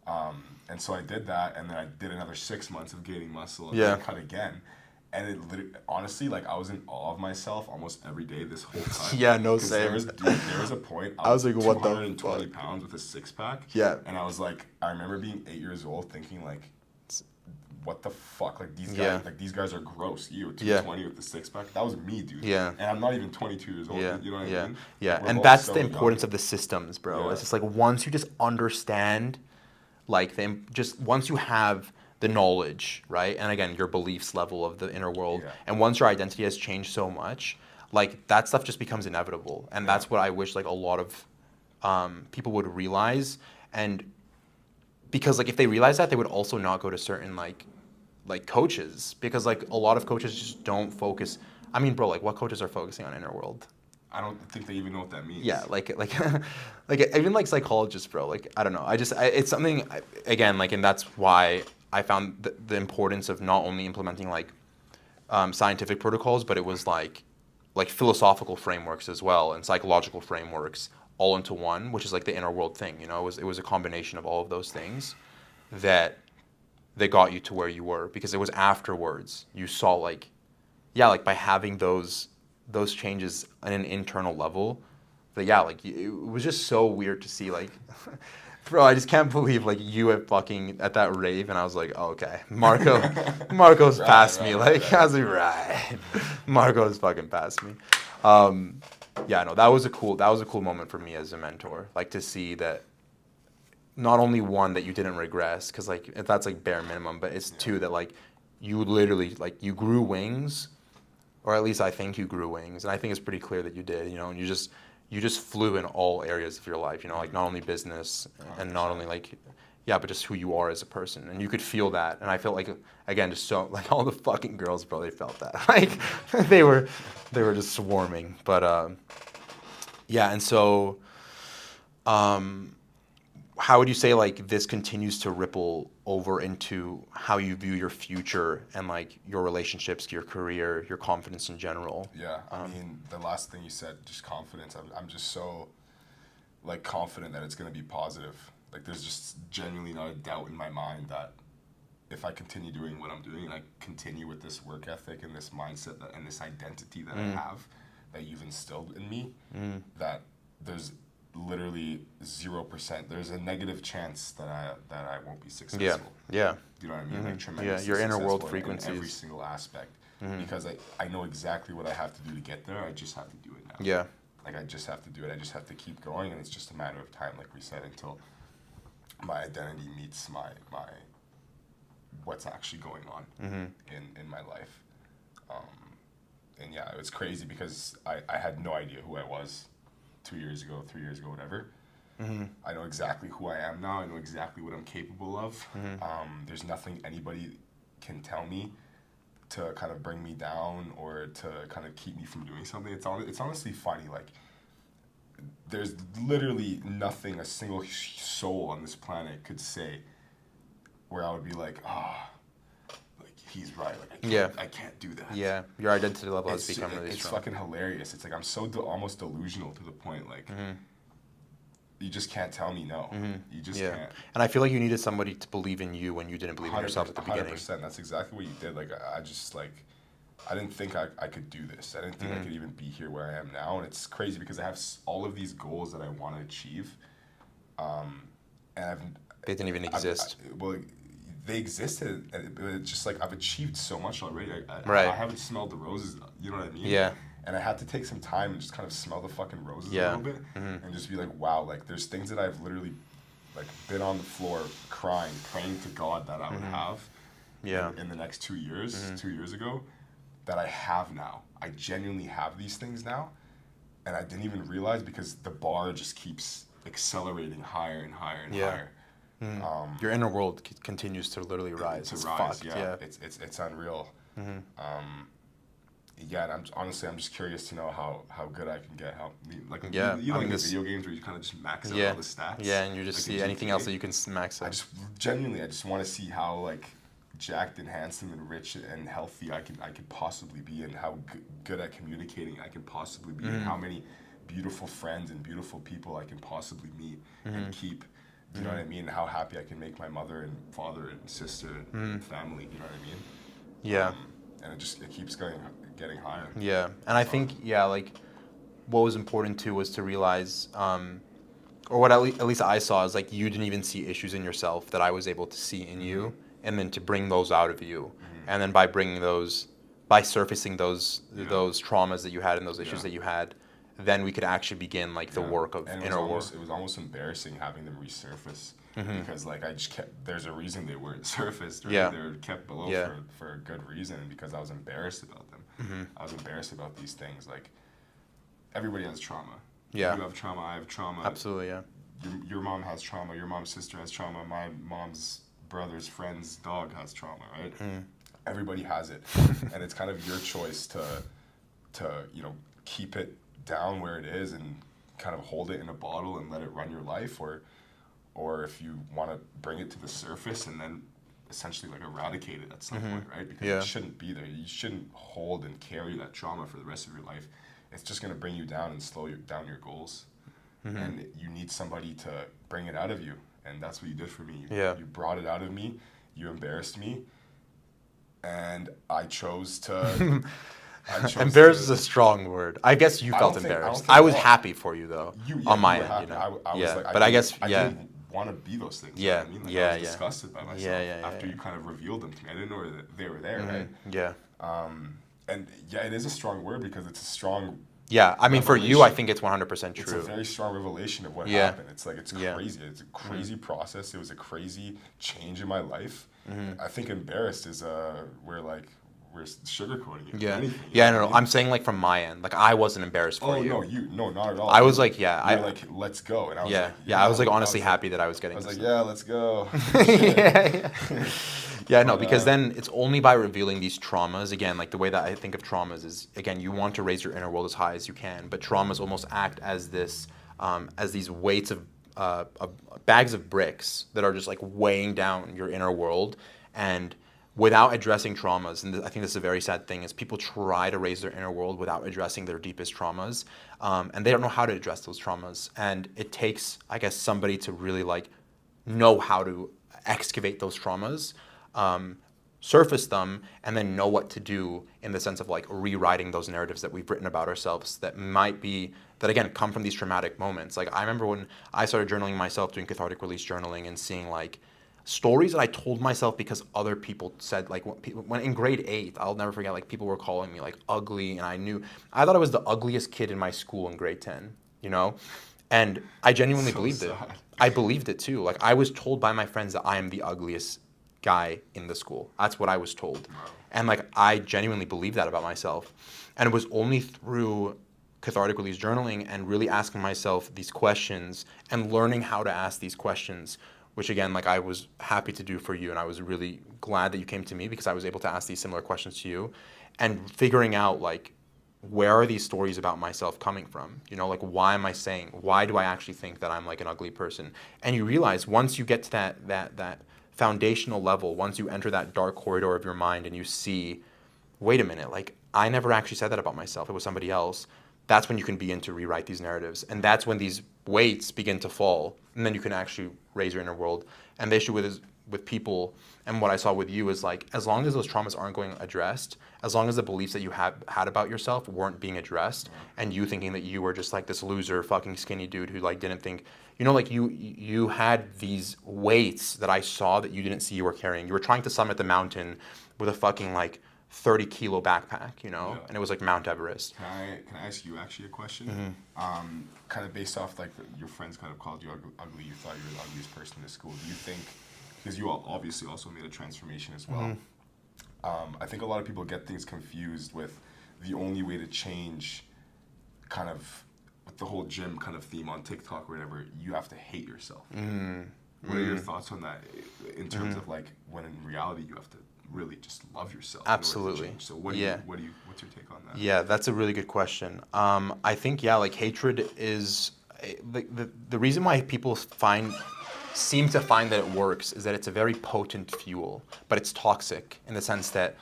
Right? And so I did that, and then I did another 6 months of gaining muscle, and then I cut again. And it literally, honestly, like, I was in awe of myself almost every day this whole time. Yeah, no, same. There was a point I was like, what the 220 pounds with a 6-pack. Yeah. And I was like, I remember being 8 years old thinking, like, what the fuck? Like, these guys, these guys are gross. You, 220 with the 6-pack. That was me, dude. Yeah. And I'm not even 22 years old. Yeah. You know what I mean? Yeah. And that's the importance of the systems, bro. Yeah. It's just like, once you just understand, like, just once you have the knowledge, right? And again, your beliefs level of the inner world. Yeah. And once your identity has changed so much, like, that stuff just becomes inevitable. And that's what I wish, like, a lot of people would realize. And because, like, if they realize that, they would also not go to certain, like coaches, because, like, a lot of coaches just don't focus. I mean, bro, like, what coaches are focusing on inner world? I don't think they even know what that means. Yeah, like even, like, psychologists, bro. Like, I don't know. It's something, again, like, and that's why I found the importance of not only implementing, like, scientific protocols, but it was like philosophical frameworks as well, and psychological frameworks all into one, which is, like, the inner world thing. You know, it was a combination of all of those things that got you to where you were, because it was afterwards you saw, like, like, by having those changes on an internal level, that, like, it was just so weird to see, like, bro, I just can't believe, like, you at that rave, and I was like, oh, okay, Marko's past me. Like, I was like, right, Marko's fucking past me. Yeah, no, that was a cool moment for me as a mentor, like, to see that not only one, that you didn't regress, because, like, that's, like, bare minimum, but it's two, that, like, you literally, like, you grew wings, or at least I think you grew wings, and I think it's pretty clear that you did, you know, and you just flew in all areas of your life, you know, like, not only business and not only, like, but just who you are as a person, and you could feel that, and I felt like, again, just so, like, all the fucking girls, bro, they felt that, like, they were just swarming, but and so, how would you say, like, this continues to ripple over into how you view your future and, like, your relationships, your career, your confidence in general? Yeah, I mean, the last thing you said, just confidence. I'm just so, like, confident that it's going to be positive. Like, there's just genuinely not a doubt in my mind that if I continue doing what I'm doing, and I continue with this work ethic and this mindset and this identity that I have, that you've instilled in me, that there's literally 0%. There's a negative chance that I won't be successful. Yeah. Do you know what I mean? Like, tremendously your inner world in frequencies. every single aspect. Because I know exactly what I have to do to get there. I just have to do it now. Yeah. Like, I just have to do it. I just have to keep going, and it's just a matter of time, like we said, until my identity meets my what's actually going on in my life. And yeah, it's crazy because I had no idea who I was 2 years ago, 3 years ago, whatever. I know exactly who I am now. I know exactly what I'm capable of. There's nothing anybody can tell me to kind of bring me down or to kind of keep me from doing something. It's honestly funny. Like, there's literally nothing a single soul on this planet could say where I would be like, like, he's right. Like I can't do that. Yeah, your identity level has become really it's strong. fucking hilarious. It's like I'm so almost delusional to the point like you just can't tell me no. You just can't. And I feel like you needed somebody to believe in you when you didn't believe in yourself at the beginning. 100%. That's exactly what you did. Like I just like I didn't think I could do this. I didn't think I could even be here where I am now. And it's crazy because I have all of these goals that I want to achieve, and they didn't even exist. Well, they existed, and it's just like I've achieved so much already. Right. I haven't smelled the roses. You know what I mean? Yeah. And I had to take some time and just kind of smell the fucking roses a little bit, and just be like, wow, like there's things that I've literally like been on the floor crying, praying to God that I would have in the next 2 years, 2 years ago, that I have now. I genuinely have these things now, and I didn't even realize because the bar just keeps accelerating higher and higher and higher. Your inner world continues to literally rise. To it's rise, fucked, yeah. It's unreal. Yeah, and I'm just curious to know how good I can get. You know, like video games where you kind of just max out all the stats. Yeah, and you just see anything else that you can max out. I just want to see how like jacked and handsome and rich and healthy I could possibly be, and how good at communicating I can possibly be, and how many beautiful friends and beautiful people I can possibly meet and keep. You know what I mean? How happy I can make my mother and father and sister and family. You know what I mean? Yeah. And it keeps getting higher. Yeah, and I think like what was important too was to realize, or what at least I saw is like you didn't even see issues in yourself that I was able to see in you, and then to bring those out of you, and then by surfacing those traumas that you had and those issues that you had, then we could actually begin like the work of inner work. It was almost embarrassing having them resurface because like I just kept. There's a reason they weren't surfaced. Right? Yeah. They were kept below for a good reason, because I was embarrassed about them. I was embarrassed about these things. Like everybody has trauma. Yeah. You have trauma. I have trauma. Absolutely. Yeah. Your mom has trauma. Your mom's sister has trauma. My mom's brother's friend's dog has trauma. Right. Everybody has it, and it's kind of your choice to keep it down where it is and kind of hold it in a bottle and let it run your life, or if you want to bring it to the surface and then essentially like eradicate it at some point, right? Because it shouldn't be there. You shouldn't hold and carry that trauma for the rest of your life. It's just going to bring you down and slow down your goals. And you need somebody to bring it out of you, and that's what you did for me. You brought it out of me. You embarrassed me, and I chose to. Embarrassed is a strong word. I guess you felt embarrassed. I was happy for you though. On my end, you know. I was like, but I guess I didn't want to be those things. Yeah. You know what I mean? Like, I was disgusted by myself after you kind of revealed them to me. I didn't know that they were there, right? Yeah. And it is a strong word because it's a strong. Yeah, I mean, for you, I think it's 100% true. It's a very strong revelation of what happened. It's like, it's crazy. It's a crazy process. It was a crazy change in my life. I think embarrassed is we're sugarcoating it. Yeah. No. I'm saying like from my end, like I wasn't embarrassed for you. No, not at all. I was like, like, let's go. And I was I was like honestly happy that I was getting. I was like, yeah, let's go. Because then it's only by revealing these traumas, again, like the way that I think of traumas is, again, you want to raise your inner world as high as you can, but traumas almost act as this, as these weights of bags of bricks that are just like weighing down your inner world. And without addressing traumas, and I think this is a very sad thing, is people try to raise their inner world without addressing their deepest traumas, and they don't know how to address those traumas. And it takes, I guess, somebody to really like know how to excavate those traumas, surface them, and then know what to do in the sense of like rewriting those narratives that we've written about ourselves that again come from these traumatic moments. Like I remember when I started journaling myself, doing cathartic release journaling, and seeing like stories that I told myself because other people said, like when in grade 8, I'll never forget, like people were calling me like ugly, and I thought I was the ugliest kid in my school in grade 10, you know? And I genuinely believed it. I believed it too. Like I was told by my friends that I am the ugliest guy in the school. That's what I was told. Wow. And like I genuinely believed that about myself. And it was only through cathartic release journaling and really asking myself these questions and learning how to ask these questions, which again, like I was happy to do for you, and I was really glad that you came to me because I was able to ask these similar questions to you, and figuring out like, where are these stories about myself coming from? You know, like why do I actually think that I'm like an ugly person? And you realize once you get to that foundational level, once you enter that dark corridor of your mind and you see, wait a minute, like I never actually said that about myself, it was somebody else, that's when you can begin to rewrite these narratives. And that's when these weights begin to fall. And then you can actually raise your inner world. And the issue with people, and what I saw with you is like, as long as those traumas aren't going addressed, as long as the beliefs that you had about yourself weren't being addressed, and you thinking that you were just like this loser fucking skinny dude who like didn't think, you know, like you had these weights that I saw that you didn't see you were carrying. You were trying to summit the mountain with a fucking like 30 kilo backpack, you know, and it was like Mount Everest. Can I ask you actually a question? Kind of based off like your friends kind of called you ugly, you thought you were the ugliest person in school. Do you think, because you obviously also made a transformation as well, I think a lot of people get things confused with the only way to change, kind of with the whole gym kind of theme on TikTok or whatever, you have to hate yourself. What are your thoughts on that in terms of like when in reality you have to really just love yourself? Absolutely. So what's your take on that? Yeah, that's a really good question. I think, like hatred is the reason why people seem to find that it works is that it's a very potent fuel, but it's toxic in the sense that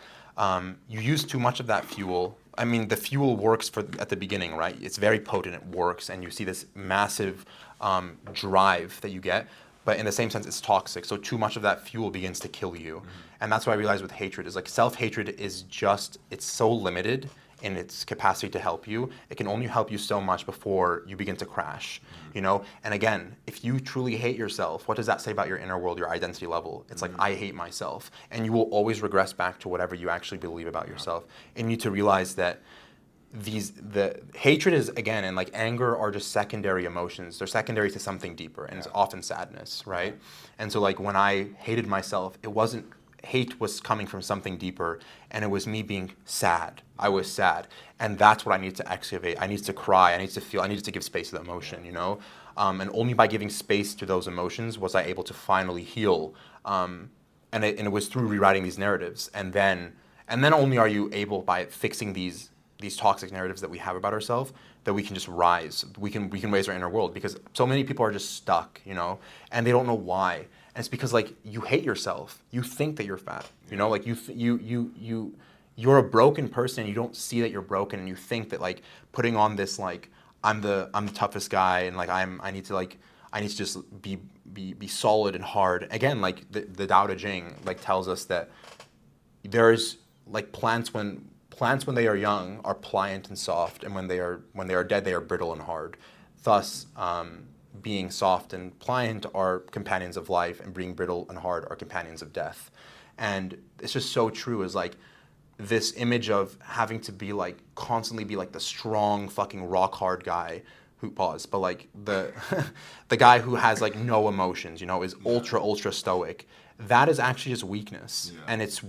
you use too much of that fuel. I mean, the fuel works at the beginning, right? It's very potent, it works, and you see this massive drive that you get. But in the same sense, it's toxic. So too much of that fuel begins to kill you. And that's what I realized with hatred is like self-hatred is just, it's so limited in its capacity to help you. It can only help you so much before you begin to crash, you know? And again, if you truly hate yourself, what does that say about your inner world, your identity level? It's like, I hate myself. And you will always regress back to whatever you actually believe about yourself. And you need to realize that the hatred is, again, and like anger are just secondary emotions. They're secondary to something deeper, and it's often sadness, right? And so like when I hated myself, hate was coming from something deeper, and it was me being sad. I was sad, and that's what I needed to excavate. I needed to cry. I needed to feel. I needed to give space to the emotion, you know. And only by giving space to those emotions was I able to finally heal. And it was through rewriting these narratives, and then only are you able, by fixing these toxic narratives that we have about ourselves, that we can just rise. We can raise our inner world, because so many people are just stuck, you know, and they don't know why. And it's because like you hate yourself. You think that you're fat, you know, like you're a broken person, and you don't see that you're broken, and you think that like putting on this like I'm the toughest guy, and like I need to just be solid and hard. Again, like the Tao Te Ching like tells us that there's like plants when they are young are pliant and soft, and when they are dead, they are brittle and hard. Thus, being soft and pliant are companions of life, and being brittle and hard are companions of death. And it's just so true, is like this image of having to be like constantly be like the strong fucking rock hard guy who but like the guy who has like no emotions, you know, is ultra stoic. That is actually just weakness, and it's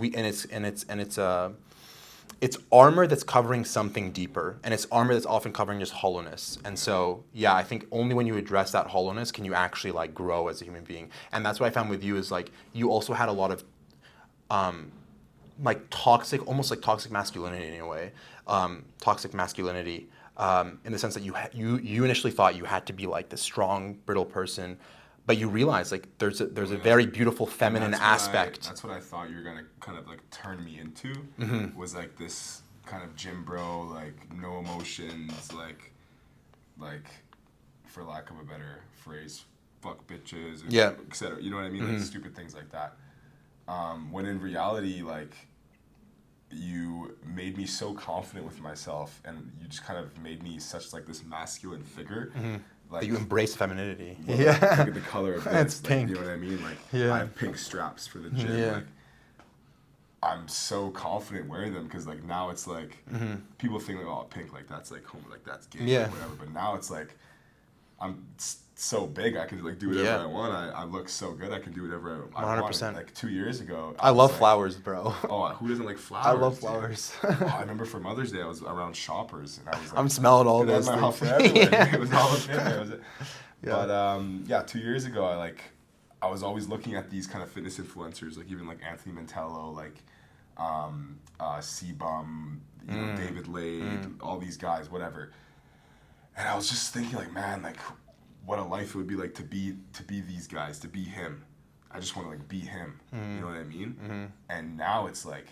armor that's covering something deeper, and it's armor that's often covering just hollowness. And so, I think only when you address that hollowness can you actually like grow as a human being. And that's what I found with you is like you also had a lot of like almost like toxic masculinity in a way, toxic masculinity in the sense that you initially thought you had to be like this strong, brittle person. But you realize like there's a very beautiful feminine aspect. That's what I thought you were gonna kind of like turn me into. Was like this kind of gym bro, like no emotions, like for lack of a better phrase, fuck bitches, and etc. You know what I mean? Like stupid things like that. When in reality, like you made me so confident with myself, and you just kind of made me such like this masculine figure. Like, that you embrace femininity. Look at the color of this. It's pink. You know what I mean? Like I have pink straps for the gym. Like I'm so confident wearing them, because like now it's like people think like, oh, pink, like that's like homo, like that's gay, or whatever. But now it's like I'm so big, I can like do whatever I want. I look so good, I can do whatever I 100%. want. Like 2 years ago, I love flowers, bro. Oh, who doesn't like flowers? I love flowers. I remember for Mother's Day, I was around Shoppers, and I was like, I'm smelling all those things. It was all up in there. But 2 years ago, I was always looking at these kind of fitness influencers, like even like Anthony Mantello, like C-Bum, you know, David Lade, all these guys, whatever. And I was just thinking, like, man, like, what a life it would be like to be these guys, to be him. I just want to like be him. You know what I mean? And now it's like,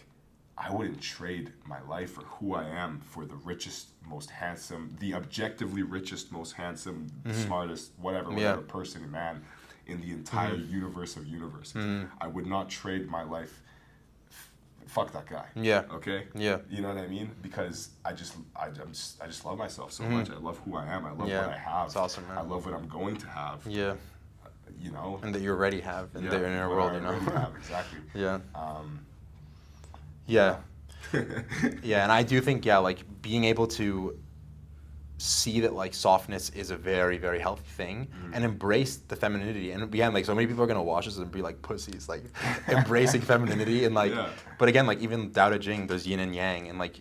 I wouldn't trade my life or who I am for the richest, most handsome, the objectively richest, most handsome, smartest, whatever person, man in the entire universe of universes. I would not trade my life. Fuck that guy. Yeah. Okay. Yeah. You know what I mean? Because I just love myself so much. I love who I am. I love what I have. It's awesome, man. I love what I'm going to have. Yeah. You know. And that you already have in the inner world. You know. Have, exactly. Yeah. Yeah. Yeah, and I do think, like being able to see that like softness is a very, very healthy thing and embrace the femininity. And again, like so many people are gonna watch this and be like pussies, like embracing femininity and like but again, like even Tao Te Ching, there's yin and yang, and like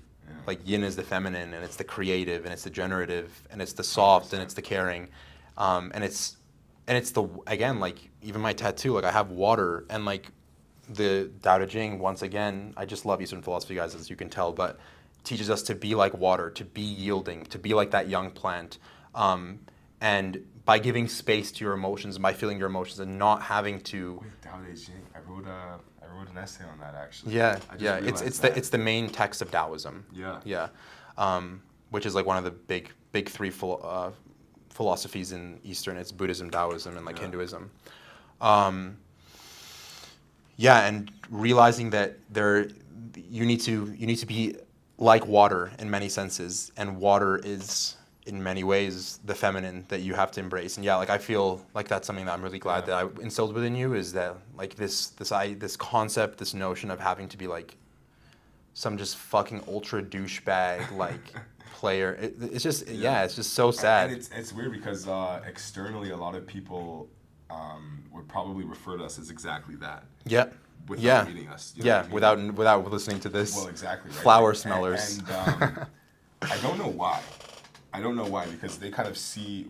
yin is the feminine and it's the creative and it's the generative and it's the soft and it's the caring. And it's the, again, like even my tattoo, like I have water, and like the Tao Te Ching, once again, I just love Eastern philosophy, guys, as you can tell, but teaches us to be like water, to be yielding, to be like that young plant. And by giving space to your emotions, by feeling your emotions and not having to... Wait, Tao Te Ching, I wrote an essay on that, actually. Yeah, it's the main text of Taoism. Yeah. Which is like one of the big three philosophies in Eastern. It's Buddhism, Taoism, and like Hinduism. And realizing that you need to be like water in many senses, and water is in many ways the feminine that you have to embrace. And like I feel like that's something that I'm really glad that I instilled within you, is that like this concept, this notion of having to be like some just fucking ultra douchebag like player. It's just it's just so sad. And it's weird because externally a lot of people would probably refer to us as exactly that. Yeah. Without meeting us. You know what I mean? without listening to this. Well, exactly. Right? Flower smellers. And I don't know why. Because they kind of see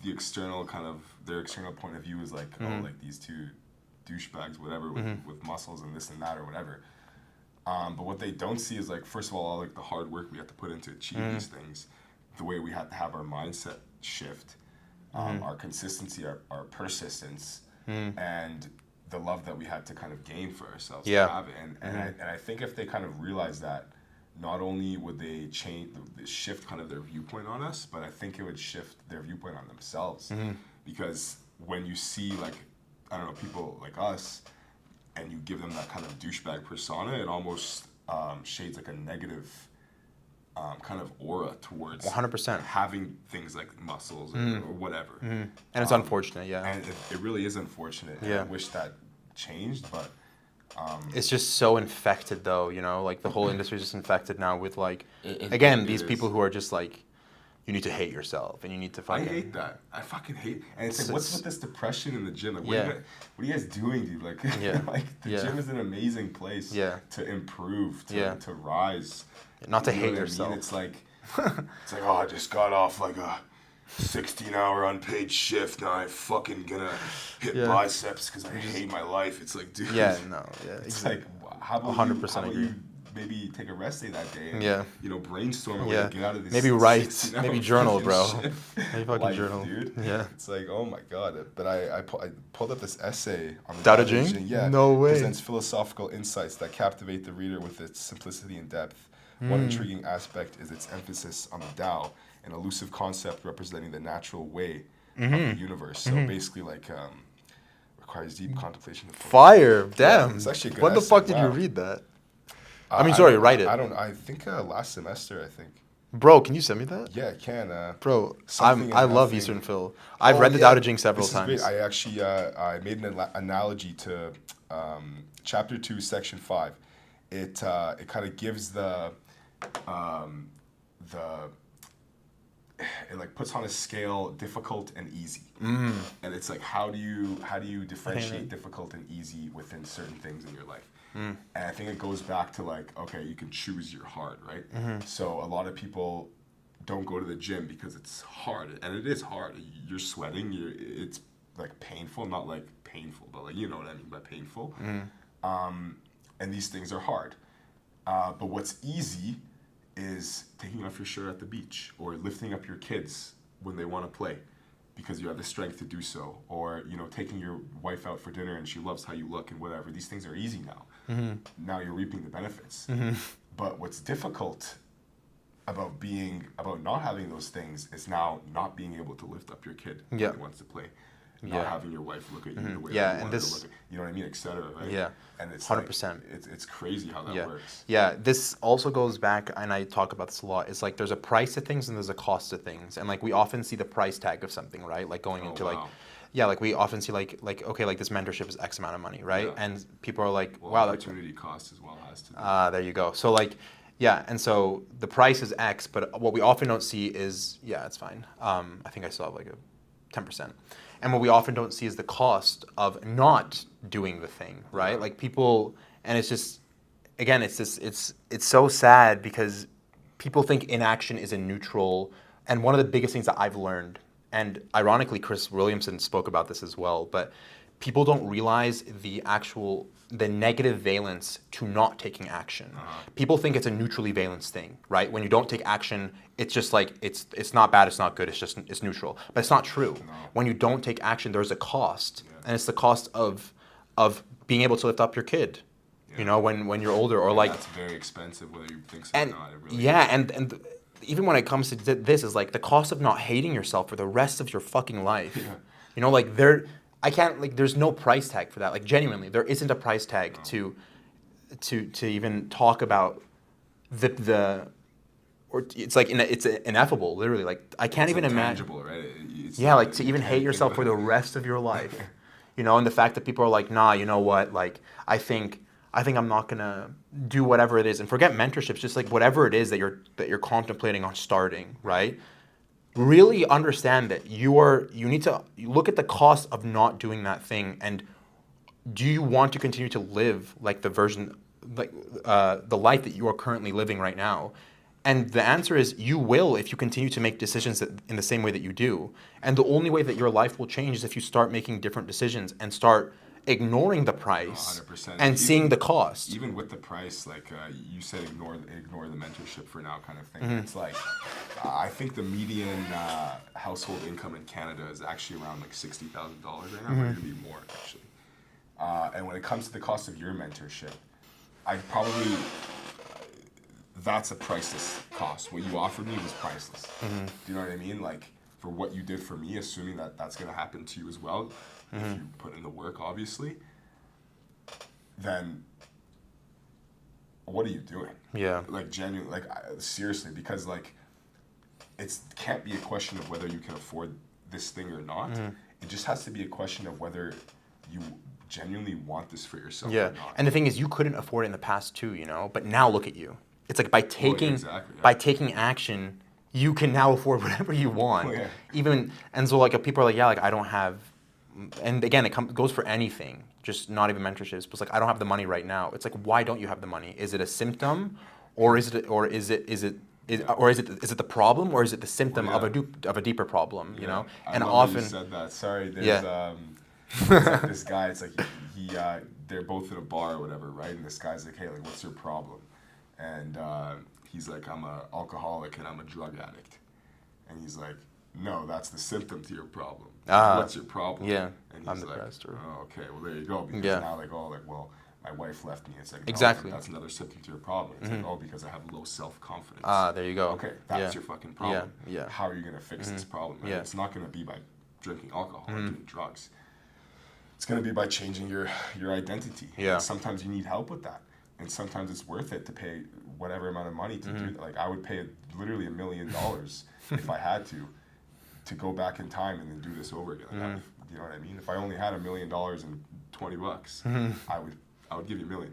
the external their external point of view is like, like these two douchebags, whatever, with muscles and this and that or whatever. But what they don't see is like, first of all like the hard work we have to put in to achieve these things, the way we have to have our mindset shift, our consistency, our persistence, and the love that we had to kind of gain for ourselves to have it. And I think if they kind of realize that, not only would they shift kind of their viewpoint on us, but I think it would shift their viewpoint on themselves. Because when you see like, I don't know, people like us, and you give them that kind of douchebag persona, it almost shades like a negative kind of aura towards 100% having things like muscles or whatever. And it's unfortunate, And it really is unfortunate. And I wish that changed, but it's just so infected, though. You know, like the whole industry is just infected now with like, again, these people who are just like, you need to hate yourself and you need to fucking... I hate that. I fucking hate... And it's like, what's with this depression in the gym? Like, what are you guys doing, dude? Like, like the gym is an amazing place to improve, to rise. Not to hate yourself. I mean? It's like, oh, I just got off like a 16-hour unpaid shift. Now I'm fucking gonna hit biceps because I hate my life. It's like, dude. It's like, how about 100% agree. You maybe take a rest day that day and, brainstorm a way to get out of this. Maybe write. Maybe journal, bro. Maybe fucking journal. Dude. Yeah. It's like, oh my God. But I pulled up this essay on the Tao Te Ching? Yeah. No way. Presents philosophical insights that captivate the reader with its simplicity and depth. One intriguing aspect is its emphasis on the Tao, an elusive concept representing the natural way of the universe. So basically, like, requires deep contemplation. Fire, damn. It's actually a good When the essay. fuck did you read that? Write it. I think last semester, I think. Bro, can you send me that? Yeah, I can. Bro, I love Eastern Phil. I've read the Tao Te Ching several times. Great. I actually I made an analogy to chapter 2, section 5. It kind of gives it like puts on a scale difficult and easy, and it's like how do you differentiate difficult and easy within certain things in your life. And I think it goes back to like, okay, you can choose your hard, right? So a lot of people don't go to the gym because it's hard, and it is hard. You're sweating, it's like painful, not like painful, but like, you know what I mean by painful. And these things are hard, but what's easy is taking off your shirt at the beach or lifting up your kids when they want to play. because you have the strength to do so, or taking your wife out for dinner and she loves how you look and whatever. These things are easy now. Now you're reaping the benefits. But what's difficult about not having those things is now not being able to lift up your kid when he wants to play. Not having your wife look at you the way that you want her to look at you know what I mean, etc. Right? Yeah. And it's 100%. It's crazy how that works. Yeah, this also goes back, and I talk about this a lot. It's like there's a price to things and there's a cost to things, and like we often see the price tag of something, right? Like going into like we often see like okay, like this mentorship is X amount of money, right? Yeah. And people are like, wow, opportunity cost as well has to. There you go. So like. Yeah, and so the price is X, but what we often don't see is, it's fine. I think I still have like a 10%. And what we often don't see is the cost of not doing the thing, right? Yeah. Like people, and it's just, again, it's so sad because people think inaction is a neutral, and one of the biggest things that I've learned, and ironically Chris Williamson spoke about this as well, but people don't realize the negative valence to not taking action. People think it's a neutrally valence thing, right? When you don't take action, it's just like it's not bad, it's not good, it's neutral. But it's not true. No. When you don't take action, there's a cost, and it's the cost of being able to lift up your kid. Yeah. When you're older, or like that's very expensive, whether you think so or not. It really and even when it comes to this, is like the cost of not hating yourself for the rest of your fucking life. Yeah. There's no price tag for that. Like genuinely, there isn't a price tag to even talk about or it's like it's ineffable, literally. Like I can't even imagine. Right? Like to even hate yourself for the rest of your life. And the fact that people are like, nah, you know what? Like I think I'm not gonna do whatever it is, and forget mentorships. Just like whatever it is that you're contemplating on starting, right? Really understand that you need to look at the cost of not doing that thing, and do you want to continue to live like the life that you are currently living right now? And the answer is you will if you continue to make decisions in the same way that you do. And the only way that your life will change is if you start making different decisions and start ignoring the price 100%. And seeing the cost. Even with the price, like you said, ignore the mentorship for now kind of thing. Mm-hmm. It's like, I think the median household income in Canada is actually around like $60,000 right now. Mm-hmm. It could be more actually. And when it comes to the cost of your mentorship, I'd probably, that's a priceless cost. What you offered me was priceless. Mm-hmm. Do you know what I mean? Like for what you did for me, assuming that that's going to happen to you as well, if you put in the work, obviously, then what are you doing? Yeah. Like genuinely, like seriously, because like it can't be a question of whether you can afford this thing or not. Mm-hmm. It just has to be a question of whether you genuinely want this for yourself or not. And the thing is, you couldn't afford it in the past too, but now look at you. It's like by taking action, you can now afford whatever you want. And so like people are like, like I don't have. And again, it goes for anything, just not even mentorships. But it's like I don't have the money right now. It's like, why don't you have the money? Is it a symptom, or is it the problem, or is it the symptom of a deeper problem? And often you said that. Sorry, there's like this guy. It's like he they're both at a bar or whatever, right? And this guy's like, hey, like what's your problem? And he's like, I'm an alcoholic and I'm a drug addict. And he's like, no, that's the symptom to your problem. What's your problem? Yeah, and he's I'm depressed. Like, oh, okay, well, there you go. Because now, well, my wife left me. It's like, exactly. That's another symptom to your problem. It's like, because I have low self-confidence. There you go. Okay, that's your fucking problem. Yeah. How are you going to fix this problem? Right? It's not going to be by drinking alcohol or doing drugs. It's going to be by changing your identity. Yeah. And sometimes you need help with that. And sometimes it's worth it to pay whatever amount of money to do that. Like, I would pay literally $1 million if I had to go back in time and then do this over again. Like, you know what I mean? If I only had $1 million and $20, I would give you $1 million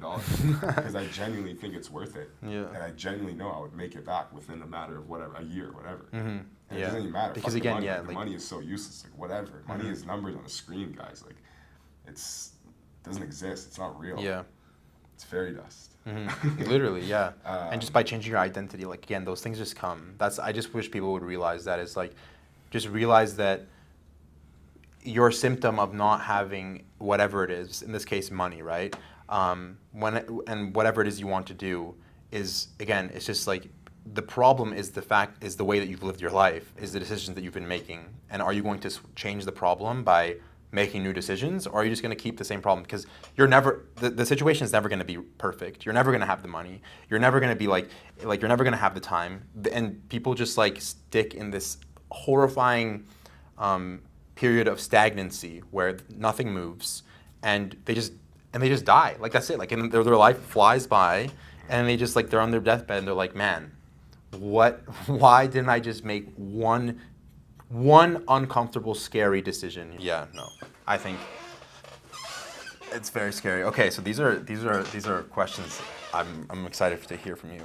because I genuinely think it's worth it. Yeah. And I genuinely know I would make it back within a matter of whatever, a year, whatever. Mm-hmm. And it doesn't even matter. Because Fuck again, money. like, money is so useless. Like whatever. Money is numbers on a screen, guys. Like it doesn't exist. It's not real. Yeah. It's fairy dust. Mm-hmm. Literally, yeah. And just by changing your identity, like again, those things just come. I just wish people would realize that. It's like, just realize that your symptom of not having whatever it is, in this case, money, right? And whatever it is you want to do is, again, it's just like the problem is the way that you've lived your life, is the decisions that you've been making. And are you going to change the problem by making new decisions, or are you just going to keep the same problem? Because the situation is never going to be perfect. You're never going to have the money. You're never going to be like you're never going to have the time. And people just like stick in this horrifying period of stagnancy where nothing moves, and they just die. Like that's it. Like, and their life flies by, and they just like they're on their deathbed and they're like, man, why didn't I just make one uncomfortable, scary decision? Yeah, no. I think it's very scary. Okay, so these are questions I'm excited to hear from you.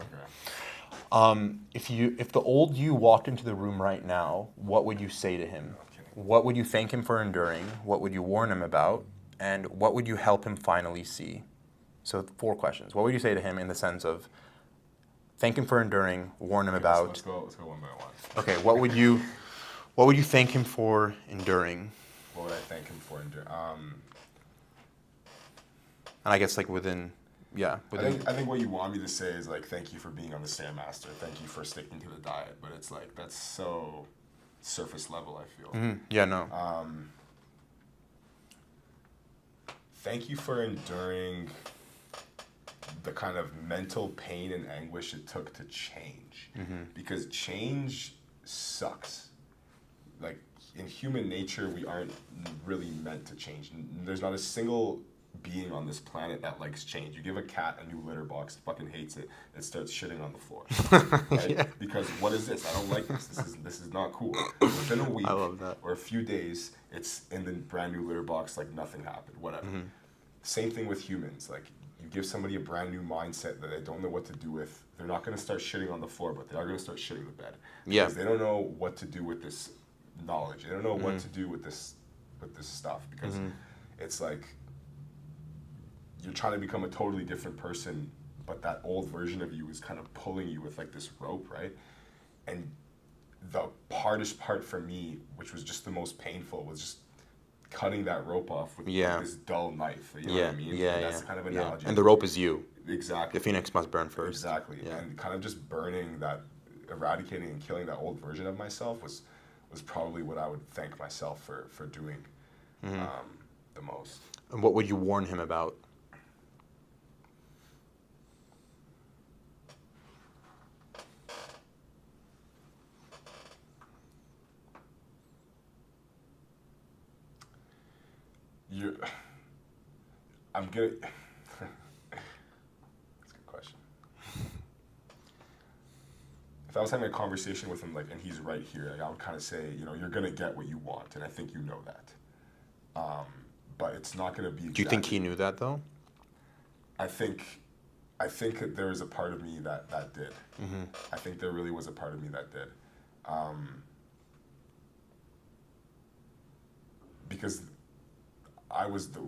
If the old you walked into the room right now, what would you say to him? What would you thank him for enduring? What would you warn him about? And what would you help him finally see? So 4 questions. What would you say to him in the sense of thank him for enduring, warn him about? Let's go one by one. Okay, what would you thank him for enduring? What would I thank him for enduring? And I guess like within. I think what you want me to say is like, thank you for being on the Stairmaster. Thank you for sticking to the diet. But it's like, that's so surface level, I feel. Mm-hmm. Yeah, no. Thank you for enduring the kind of mental pain and anguish it took to change. Mm-hmm. Because change sucks. Like, in human nature, we aren't really meant to change. There's not a single being on this planet that likes change. You give a cat a new litter box, it fucking hates it, it starts shitting on the floor. Right? Yeah. Because what is this? I don't like this. This is not cool. Within a week I love that. or a few days, it's in the brand new litter box like nothing happened, whatever. Mm-hmm. Same thing with humans. Like, you give somebody a brand new mindset that they don't know what to do with, they're not going to start shitting on the floor, but they are going to start shitting the bed. Yeah. Because they don't know what to do with this knowledge. They don't know what to do with this stuff, because it's like you're trying to become a totally different person, but that old version of you is kind of pulling you with like this rope, right? And the hardest part for me, which was just the most painful, was just cutting that rope off with like this dull knife. You know what I mean? Yeah, that's kind of analogy. And the rope is you. Exactly. The phoenix must burn first. Exactly. Yeah. And kind of just burning that, eradicating and killing that old version of myself was probably what I would thank myself for doing the most. And what would you warn him about? I'm gonna. That's a good question. If I was having a conversation with him, like, and he's right here, like, I would kind of say, you know, you're gonna get what you want, and I think you know that. But it's not gonna be. Do you think he knew that though? I think that there is a part of me that did. Mm-hmm. I think there really was a part of me that did. Because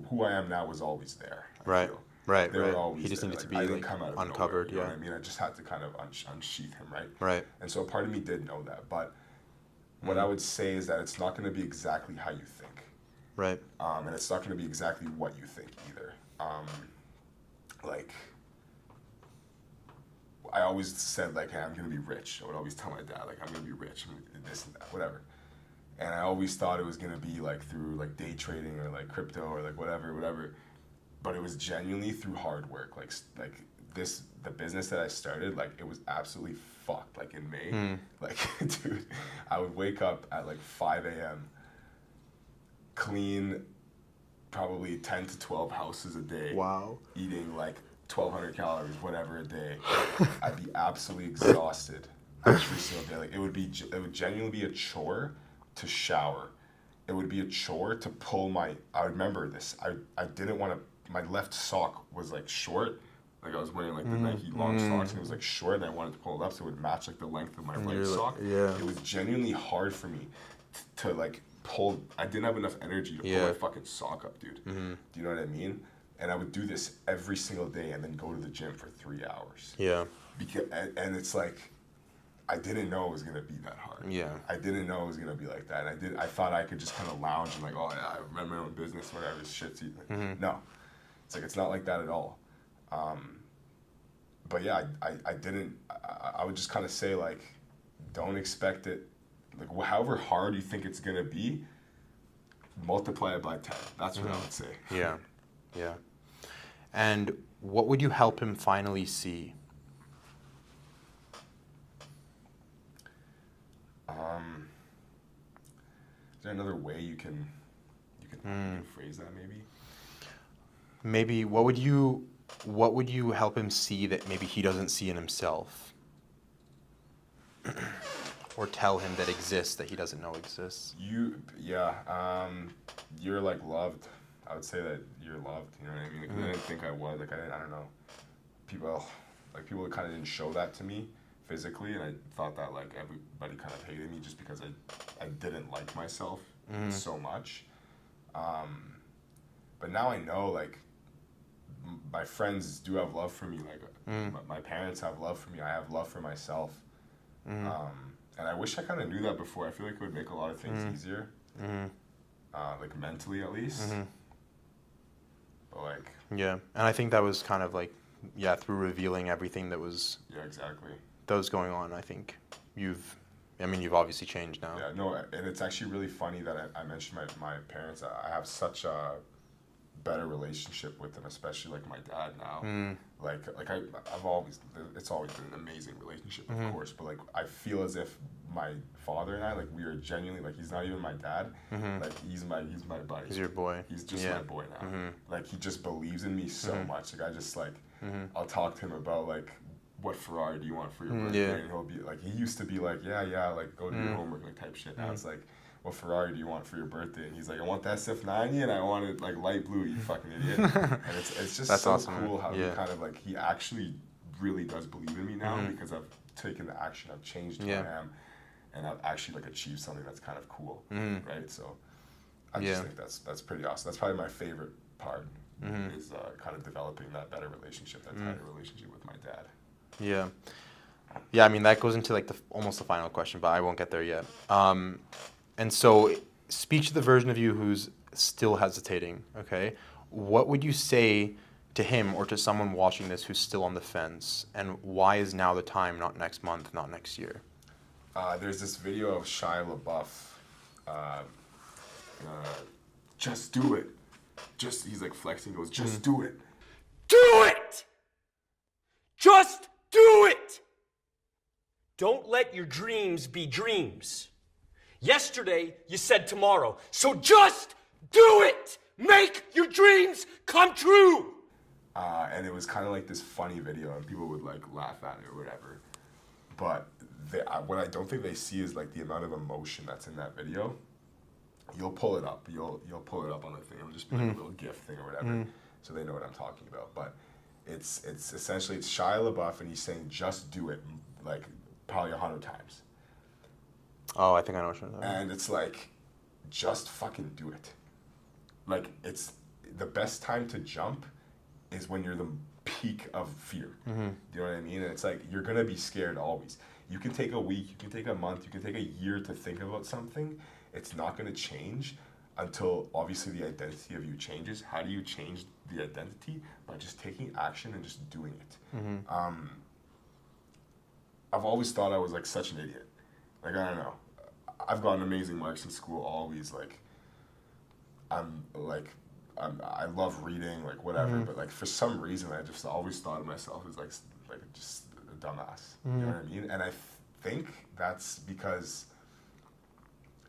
who I am now was always there. I feel. Right. They were always he just there. needed to like, be I didn't come out of uncovered. Nowhere, you know what I mean? I just had to kind of unsheath him, right? Right. And so a part of me did know that, but what I would say is that it's not going to be exactly how you think. Right. And it's not going to be exactly what you think either. Like, I always said, like, hey, I'm going to be rich. I would always tell my dad, like, I'm going to be rich, and this and that, whatever. And I always thought it was going to be, like, through, like, day trading or, like, crypto or, like, whatever. But it was genuinely through hard work. Like the business that I started, like, it was absolutely fucked, like, in May. Like, dude, I would wake up at, like, 5 a.m., clean probably 10 to 12 houses a day. Wow. Eating, like, 1,200 calories, whatever a day. I'd be absolutely exhausted every single day. Like, it would genuinely be a chore to shower. It would be a chore to pull I remember this. I didn't want to, my left sock was like short. Like, I was wearing like the Nike long socks, and it was like short, and I wanted to pull it up so it would match like the length of my right sock. Yeah. It was genuinely hard for me to like pull. I didn't have enough energy to pull my fucking sock up, dude. Do you know what I mean? And I would do this every single day and then go to the gym for 3 hours. Yeah. And it's like, I didn't know it was gonna be that hard. Yeah. I didn't know it was gonna be like that. And I thought I could just kind of lounge and like, oh yeah, I run my own business, whatever, shit's easy. No, it's like, it's not like that at all. but yeah, I didn't. I would just kind of say like, don't expect it. Like however hard you think it's gonna be, multiply it by 10. That's what I would say. Yeah, yeah. And what would you help him finally see? Is there another way you can phrase that maybe? Maybe what would you help him see that maybe he doesn't see in himself? Or tell him that exists that he doesn't know exists? You're like loved. I would say that you're loved. You know what I mean? 'Cause I didn't think I was. Like I don't know. People kind of didn't show that to me physically, and I thought that like everybody kind of hated me just because I didn't like myself so much. But now I know like my friends do have love for me. Like my parents have love for me. I have love for myself. And I wish I kind of knew that before. I feel like it would make a lot of things easier, like mentally at least. But like, yeah, and I think that was kind of like, yeah, through revealing everything that was exactly going on. I think you've obviously changed now. Yeah, no, and it's actually really funny that I mentioned my parents. I have such a better relationship with them, especially like my dad now. I've always, it's always been an amazing relationship, of course, but like I feel as if my father and I, like we are genuinely, like he's not even my dad, like he's my buddy. He's your boy. He's just my boy now. Like he just believes in me so much. Like I just like, I'll talk to him about like, what Ferrari do you want for your birthday? And he'll be like, he used to be like, yeah, like go do your homework, like type shit. Now it's like, what Ferrari do you want for your birthday? And he's like, I want the SF90 and I want it like light blue, you fucking idiot. And it's just That's so awesome, cool how yeah. he kind of like, he actually really does believe in me now because I've taken the action, I've changed who I am, and I've actually like achieved something that's kind of cool, right? So I just think that's pretty awesome. That's probably my favorite part is kind of developing that better relationship, that tighter relationship with my dad. Yeah. Yeah, I mean, that goes into like almost the final question, but I won't get there yet. And so, speak to the version of you who's still hesitating, okay? What would you say to him or to someone watching this who's still on the fence? And why is now the time, not next month, not next year? There's this video of Shia LaBeouf. Just do it. He's like flexing, goes, just do it. Do it! Just do it! Don't let your dreams be dreams. Yesterday, you said tomorrow. So just do it! Make your dreams come true! And it was kind of like this funny video, and people would like laugh at it or whatever. But what I don't think they see is like the amount of emotion that's in that video. You'll pull it up. You'll pull it up on the thing. It'll just be like a little GIF thing or whatever, so they know what I'm talking about. But it's essentially it's Shia LaBeouf, and he's saying just do it, like probably 100 times. Oh, I think I know what you're talking about. And it's like, just fucking do it. Like, it's the best time to jump is when you're the peak of fear. Do you know what I mean? And it's like, you're going to be scared always. You can take a week, you can take a month, you can take a year to think about something. It's not going to change until, obviously, the identity of you changes. How do you change the identity? By just taking action and just doing it. I've always thought I was, like, such an idiot. Like, I don't know. I've gotten amazing marks in school always, like, I love reading, like, whatever, but, like, for some reason, I just always thought of myself as, like just a dumbass, you know what I mean? And I think that's because,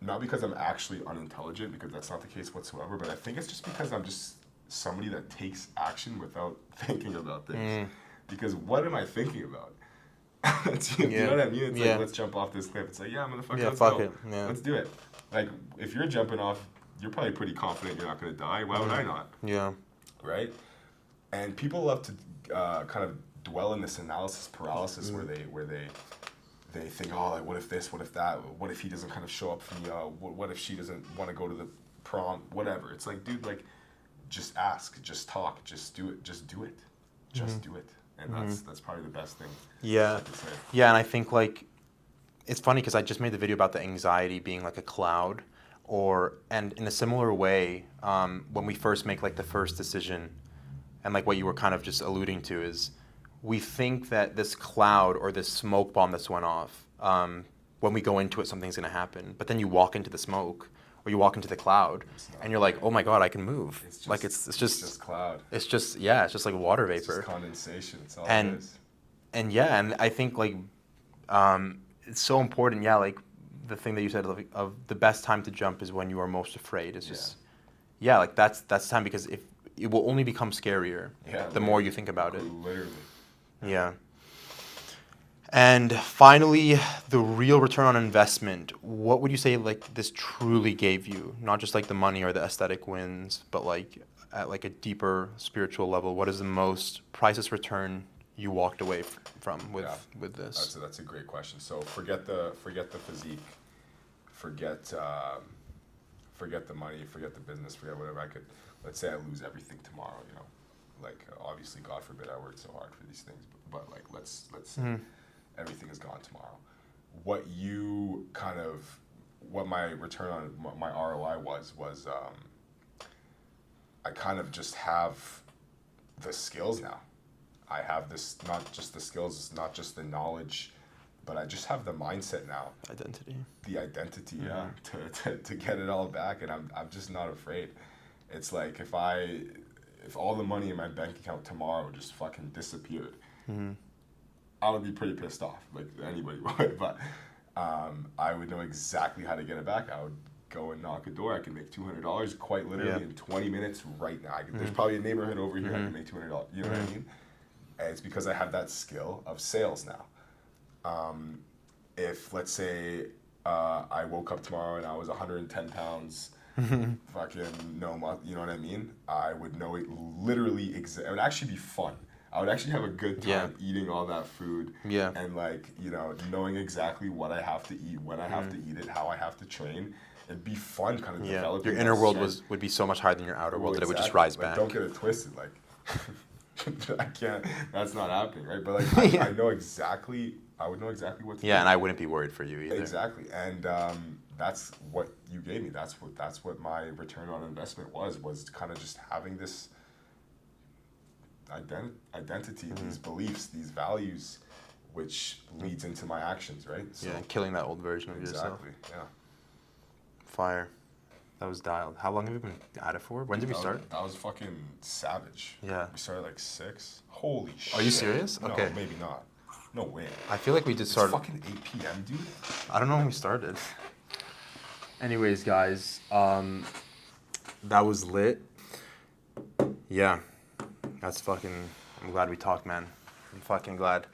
not because I'm actually unintelligent, because that's not the case whatsoever, but I think it's just because I'm just somebody that takes action without thinking about things. Because what am I thinking about? You know what I mean? It's like, let's jump off this cliff. It's like, yeah, motherfucker, let's go. Let's do it. Like, if you're jumping off, you're probably pretty confident you're not going to die. Why would I not? Yeah. Right? And people love to kind of dwell in this analysis paralysis where they think, oh, like, what if this, what if that, what if he doesn't kind of show up for me, what if she doesn't want to go to the prom, whatever. It's like, dude, like, just ask, just talk, just do it, just do it. Just do it. And that's probably the best thing. Yeah. Yeah, and I think, like, it's funny because I just made the video about the anxiety being like a cloud, and in a similar way, when we first make like the first decision, and like what you were kind of just alluding to is, we think that this cloud or this smoke bomb that's went off, when we go into it, something's going to happen. But then you walk into the smoke or you walk into the cloud and you're like, oh my God, I can move. It's just, like it's just cloud. It's just, yeah, it's just like water vapor. It's just condensation. It's all and it is. and yeah, and I think like it's so important. Yeah, like the thing that you said of the best time to jump is when you are most afraid. It's just like that's time, because if it will only become scarier the more you think about it. Literally. Yeah. And finally, the real return on investment. What would you say like this truly gave you? Not just like the money or the aesthetic wins, but like at like a deeper spiritual level. What is the most priceless return you walked away from with this? That's a great question. So forget the physique, forget the money, forget the business, forget whatever. Let's say I lose everything tomorrow. You know, like obviously, God forbid, I worked so hard for these things, but like let's say everything is gone tomorrow. What my return on my ROI was I kind of just have the skills now. I have this, not just the skills, not just the knowledge, but I just have the mindset now. The identity, to get it all back, and I'm just not afraid. It's like if all the money in my bank account tomorrow just fucking disappeared, I would be pretty pissed off. Like anybody would, but I would know exactly how to get it back. I would go and knock a door. I can make $200 quite literally in 20 minutes right now. There's probably a neighborhood over here I can make $200. You know what I mean? And it's because I have that skill of sales now. If let's say I woke up tomorrow and I was 110 pounds, fucking you know what I mean? I would know it literally. It would actually be fun. I would actually have a good time eating all that food. And like, you know, knowing exactly what I have to eat, when I have to eat it, how I have to train. It'd be fun kind of developing. Your inner world would be so much higher than your outer world that it would just rise back. Don't get it twisted. Like, I can't, that's not happening, right? But like, I know exactly, I would know exactly what to do. Yeah, and I wouldn't be worried for you either. Exactly. And that's what you gave me. That's what my return on investment was kind of just having this identity, these beliefs, these values, which leads into my actions, right? So, killing that old version of yourself. Exactly, yeah. Fire. That was dialed. How long have you been at it for? When did we start? That was fucking savage. Yeah. We started like 6. Holy shit. Are you serious? Okay. No, maybe not. No way. I feel like we did start. It's fucking 8 p.m., dude. I don't know when we started. Anyways, guys, that was lit. Yeah. That's fucking... I'm glad we talked, man. I'm fucking glad.